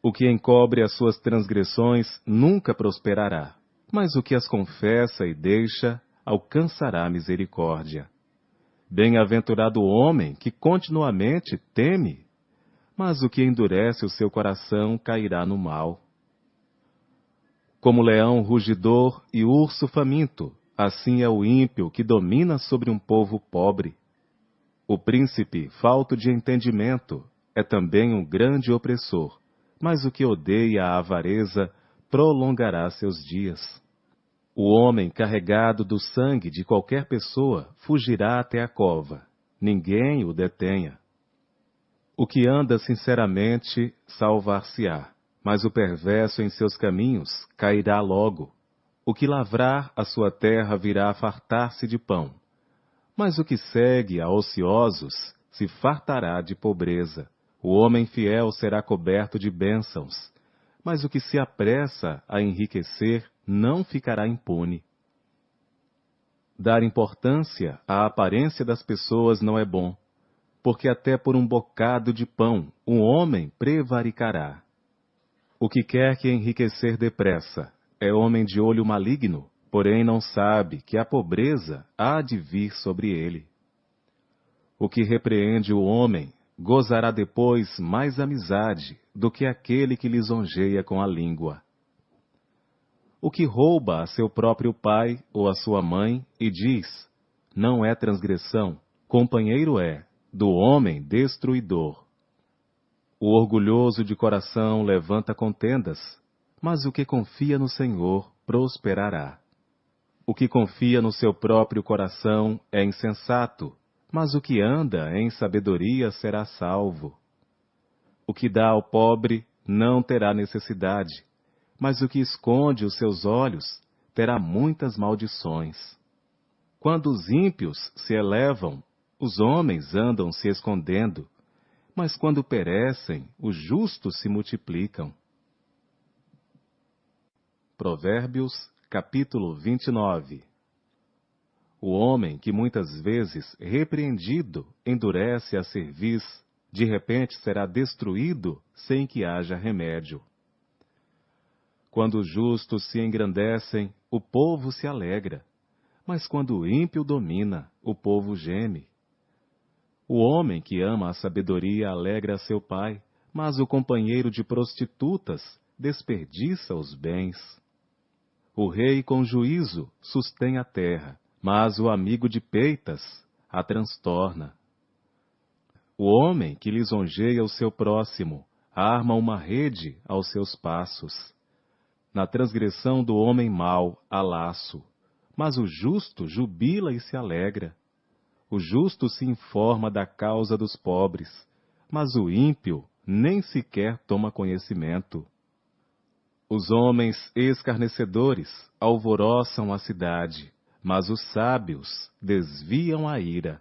O que encobre as suas transgressões nunca prosperará, mas o que as confessa e deixa alcançará misericórdia. Bem-aventurado o homem que continuamente teme, mas o que endurece o seu coração cairá no mal. Como leão rugidor e urso faminto, assim é o ímpio que domina sobre um povo pobre. O príncipe, falto de entendimento, é também um grande opressor, mas o que odeia a avareza prolongará seus dias. O homem carregado do sangue de qualquer pessoa fugirá até a cova. Ninguém o detenha. O que anda sinceramente salvar-se-á, mas o perverso em seus caminhos cairá logo. O que lavrar a sua terra virá a fartar-se de pão, mas o que segue a ociosos se fartará de pobreza. O homem fiel será coberto de bênçãos, mas o que se apressa a enriquecer não ficará impune. Dar importância à aparência das pessoas não é bom, porque até por um bocado de pão um homem prevaricará. O que quer que enriquecer depressa é homem de olho maligno, porém não sabe que a pobreza há de vir sobre ele. O que repreende o homem gozará depois mais amizade do que aquele que lisonjeia com a língua. O que rouba a seu próprio pai ou a sua mãe e diz, não é transgressão, companheiro é do homem destruidor. O orgulhoso de coração levanta contendas, mas o que confia no Senhor prosperará. O que confia no seu próprio coração é insensato, mas o que anda em sabedoria será salvo. O que dá ao pobre não terá necessidade, mas o que esconde os seus olhos terá muitas maldições. Quando os ímpios se elevam, os homens andam se escondendo, mas quando perecem, os justos se multiplicam. Provérbios, capítulo 29. O homem que muitas vezes, repreendido, endurece a cerviz, de repente será destruído sem que haja remédio. Quando os justos se engrandecem, o povo se alegra, mas quando o ímpio domina, o povo geme. O homem que ama a sabedoria alegra seu pai, mas o companheiro de prostitutas desperdiça os bens. O rei com juízo sustém a terra, mas o amigo de peitas a transtorna. O homem que lisonjeia o seu próximo arma uma rede aos seus passos. Na transgressão do homem mau há laço, mas o justo jubila e se alegra. O justo se informa da causa dos pobres, mas o ímpio nem sequer toma conhecimento. Os homens escarnecedores alvoroçam a cidade, mas os sábios desviam a ira.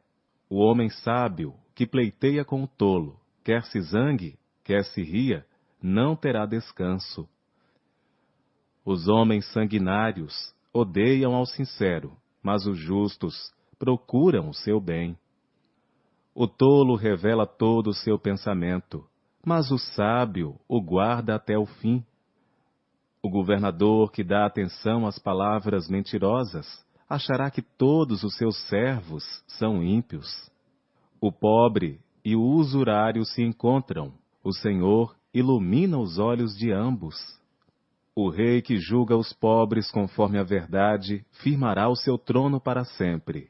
O homem sábio que pleiteia com o tolo, quer se zangue, quer se ria, não terá descanso. Os homens sanguinários odeiam ao sincero, mas os justos procuram o seu bem. O tolo revela todo o seu pensamento, mas o sábio o guarda até o fim. O governador que dá atenção às palavras mentirosas achará que todos os seus servos são ímpios. O pobre e o usurário se encontram, o Senhor ilumina os olhos de ambos. O rei que julga os pobres conforme a verdade firmará o seu trono para sempre.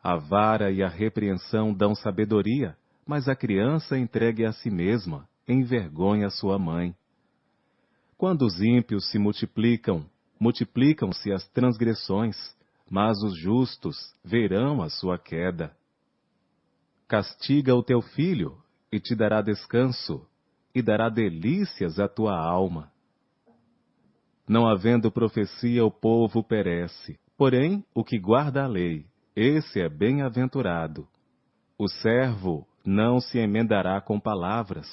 A vara e a repreensão dão sabedoria, mas a criança entregue a si mesma envergonha sua mãe. Quando os ímpios se multiplicam, multiplicam-se as transgressões, mas os justos verão a sua queda. Castiga o teu filho, e te dará descanso, e dará delícias à tua alma. Não havendo profecia, o povo perece, porém, o que guarda a lei, esse é bem-aventurado. O servo não se emendará com palavras,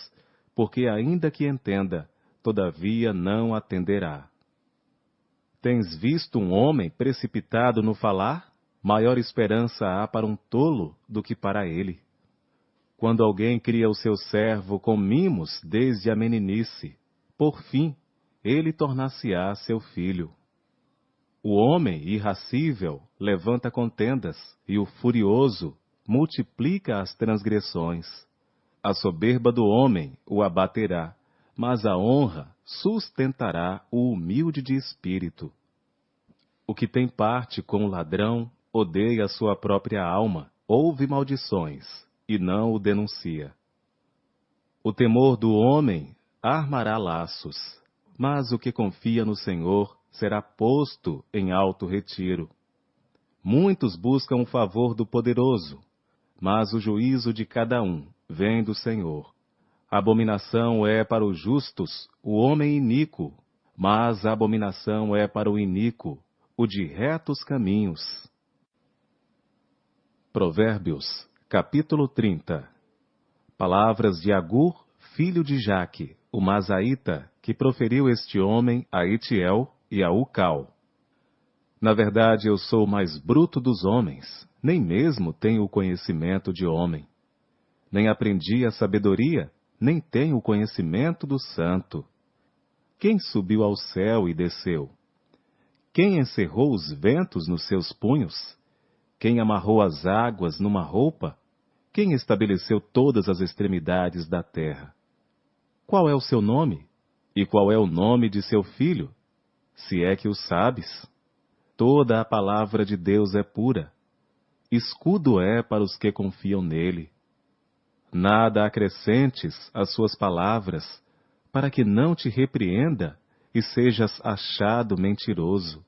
porque ainda que entenda, todavia não atenderá. Tens visto um homem precipitado no falar? Maior esperança há para um tolo do que para ele. Quando alguém cria o seu servo com mimos desde a meninice, por fim, ele tornar-se-á seu filho. O homem irascível levanta contendas, e o furioso multiplica as transgressões. A soberba do homem o abaterá, mas a honra sustentará o humilde de espírito. O que tem parte com o ladrão odeia a sua própria alma, ouve maldições, e não o denuncia. O temor do homem armará laços, mas o que confia no Senhor será posto em alto retiro. Muitos buscam o favor do poderoso, mas o juízo de cada um vem do Senhor. Abominação é para os justos o homem iníquo, mas a abominação é para o iníquo o de retos caminhos. Provérbios, capítulo 30. Palavras de Agur, filho de Jaque, o Mazaíta, que proferiu este homem a Itiel e a Ucal. Na verdade, eu sou o mais bruto dos homens, nem mesmo tenho o conhecimento de homem. Nem aprendi a sabedoria, nem tenho o conhecimento do santo. Quem subiu ao céu e desceu? Quem encerrou os ventos nos seus punhos? Quem amarrou as águas numa roupa? Quem estabeleceu todas as extremidades da terra? Qual é o seu nome? E qual é o nome de seu filho? Se é que o sabes. Toda a palavra de Deus é pura. Escudo é para os que confiam nele. Nada acrescentes às suas palavras, para que não te repreenda e sejas achado mentiroso.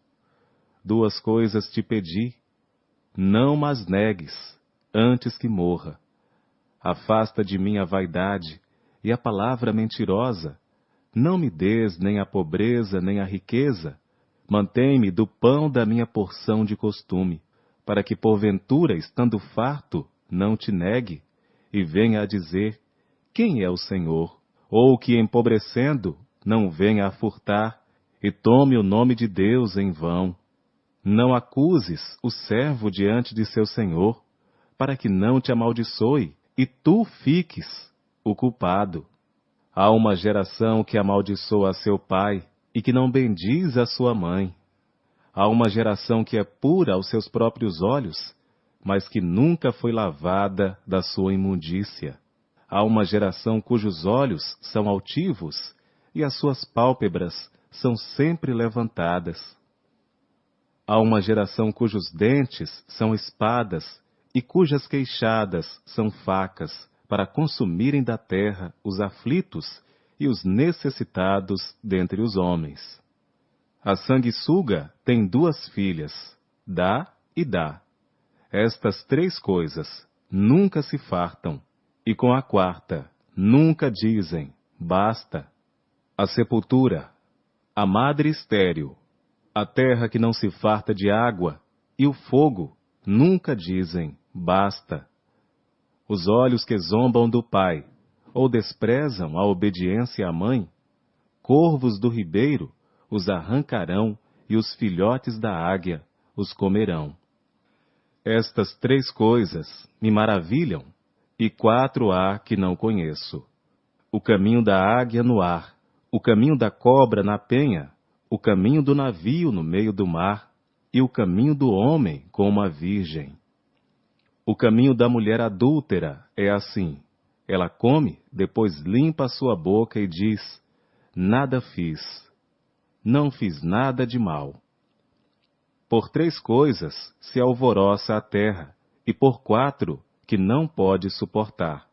2 coisas te pedi, não mas negues, antes que morra. Afasta de mim a vaidade e a palavra mentirosa. Não me des nem a pobreza nem a riqueza. Mantém-me do pão da minha porção de costume, para que porventura, estando farto, não te negue, e venha a dizer, quem é o Senhor? Ou que, empobrecendo, não venha a furtar, e tome o nome de Deus em vão. Não acuses o servo diante de seu senhor, para que não te amaldiçoe, e tu fiques o culpado. Há uma geração que amaldiçoa a seu pai, e que não bendiz a sua mãe. Há uma geração que é pura aos seus próprios olhos, mas que nunca foi lavada da sua imundícia. Há uma geração cujos olhos são altivos, e as suas pálpebras são sempre levantadas. Há uma geração cujos dentes são espadas, e cujas queixadas são facas, para consumirem da terra os aflitos e os necessitados dentre os homens. A sanguessuga tem 2 filhas, dá e dá. Estas 3 coisas nunca se fartam, e com a 4ª nunca dizem, basta. A sepultura, a madre estéril, a terra que não se farta de água, e o fogo nunca dizem, basta. Os olhos que zombam do pai, ou desprezam a obediência à mãe, corvos do ribeiro os arrancarão, e os filhotes da águia os comerão. Estas 3 coisas me maravilham, e 4 há que não conheço. O caminho da águia no ar, o caminho da cobra na penha, o caminho do navio no meio do mar, e o caminho do homem com uma virgem. O caminho da mulher adúltera é assim. Ela come, depois limpa a sua boca e diz, nada fiz. Não fiz nada de mal. Por 3 coisas se alvoroça a terra, e por 4 que não pode suportar.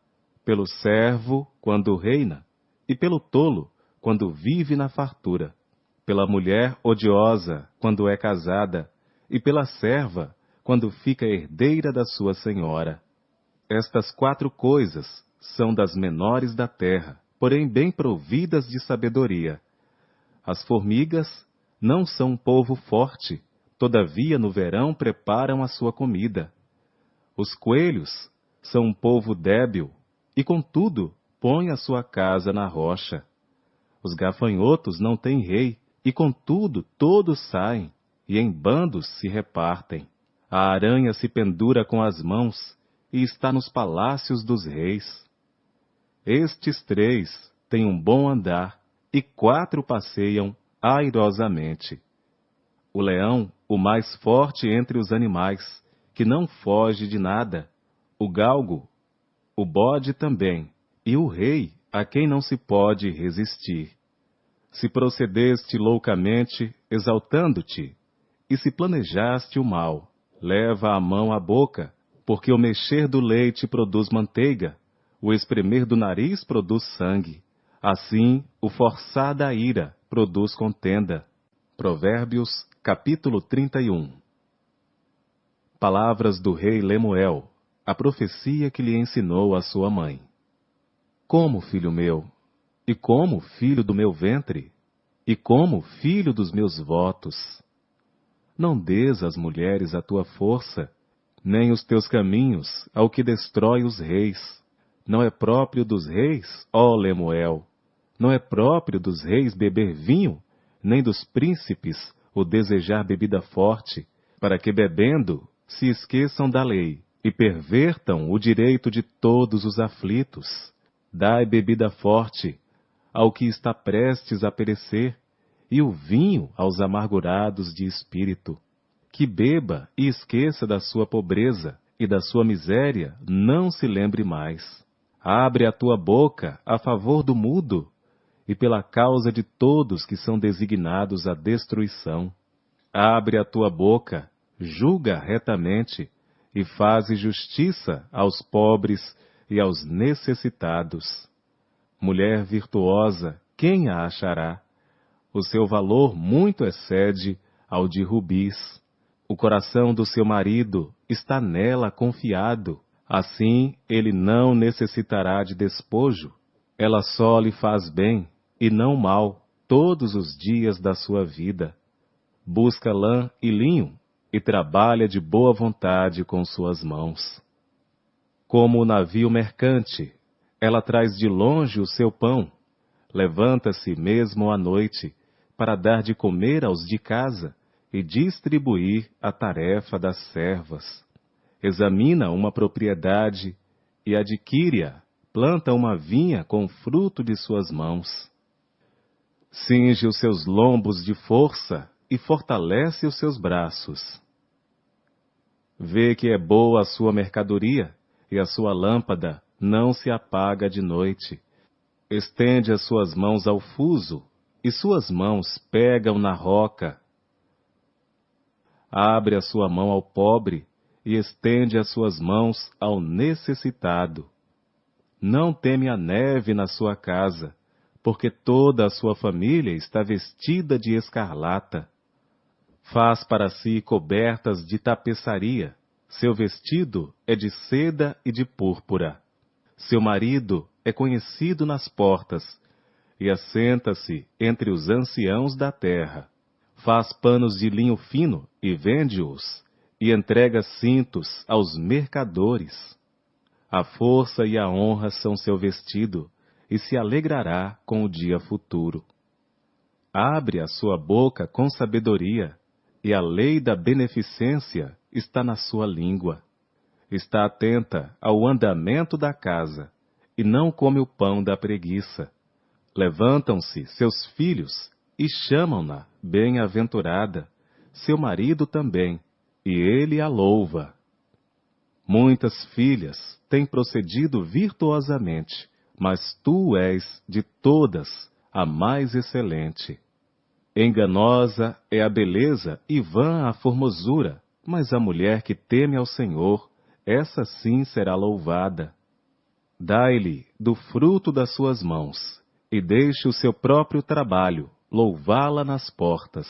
Pelo servo, quando reina, e pelo tolo, quando vive na fartura. Pela mulher odiosa, quando é casada, e pela serva, quando fica herdeira da sua senhora. Estas 4 coisas são das menores da terra, porém bem providas de sabedoria. As formigas não são um povo forte, todavia no verão preparam a sua comida. Os coelhos são um povo débil, e contudo põem a sua casa na rocha. Os gafanhotos não têm rei, e contudo todos saem, e em bandos se repartem. A aranha se pendura com as mãos, e está nos palácios dos reis. Estes 3 têm um bom andar, e 4 passeiam airosamente. O leão, o mais forte entre os animais, que não foge de nada, o galgo, o bode também, e o rei, a quem não se pode resistir. Se procedeste loucamente, exaltando-te, e se planejaste o mal, leva a mão à boca, porque o mexer do leite produz manteiga, o espremer do nariz produz sangue. Assim, o forçar da ira produz contenda. Provérbios, capítulo 31. Palavras do rei Lemuel, a profecia que lhe ensinou a sua mãe. Como, filho meu, e como filho do meu ventre, e como filho dos meus votos. Não dês às mulheres a tua força, nem os teus caminhos ao que destrói os reis. Não é próprio dos reis, ó Lemuel, não é próprio dos reis beber vinho, nem dos príncipes o desejar bebida forte, para que bebendo se esqueçam da lei e pervertam o direito de todos os aflitos. Dai bebida forte ao que está prestes a perecer, e o vinho aos amargurados de espírito. Que beba e esqueça da sua pobreza, e da sua miséria não se lembre mais. Abre a tua boca a favor do mudo, e pela causa de todos que são designados à destruição. Abre a tua boca, julga retamente, e faze justiça aos pobres e aos necessitados. Mulher virtuosa, quem a achará? O seu valor muito excede ao de rubis. O coração do seu marido está nela confiado. Assim, ele não necessitará de despojo. Ela só lhe faz bem, e não mal, todos os dias da sua vida. Busca lã e linho, e trabalha de boa vontade com suas mãos. Como o navio mercante, ela traz de longe o seu pão. Levanta-se mesmo à noite, para dar de comer aos de casa e distribuir a tarefa das servas. Examina uma propriedade e adquire-a, planta uma vinha com fruto de suas mãos. Cinge os seus lombos de força e fortalece os seus braços. Vê que é boa a sua mercadoria, e a sua lâmpada não se apaga de noite. Estende as suas mãos ao fuso, e suas mãos pegam na roca. Abre a sua mão ao pobre, e estende as suas mãos ao necessitado. Não teme a neve na sua casa, porque toda a sua família está vestida de escarlata. Faz para si cobertas de tapeçaria, seu vestido é de seda e de púrpura. Seu marido é conhecido nas portas, e assenta-se entre os anciãos da terra. Faz panos de linho fino e vende-os, e entrega cintos aos mercadores. A força e a honra são seu vestido, e se alegrará com o dia futuro. Abre a sua boca com sabedoria, e a lei da beneficência está na sua língua. Está atenta ao andamento da casa, e não come o pão da preguiça. Levantam-se seus filhos, e chamam-na bem-aventurada, seu marido também, e ele a louva. Muitas filhas têm procedido virtuosamente, mas tu és, de todas, a mais excelente. Enganosa é a beleza e vã a formosura, mas a mulher que teme ao Senhor, essa sim será louvada. Dai-lhe do fruto das suas mãos, e deixe o seu próprio trabalho louvá-la nas portas.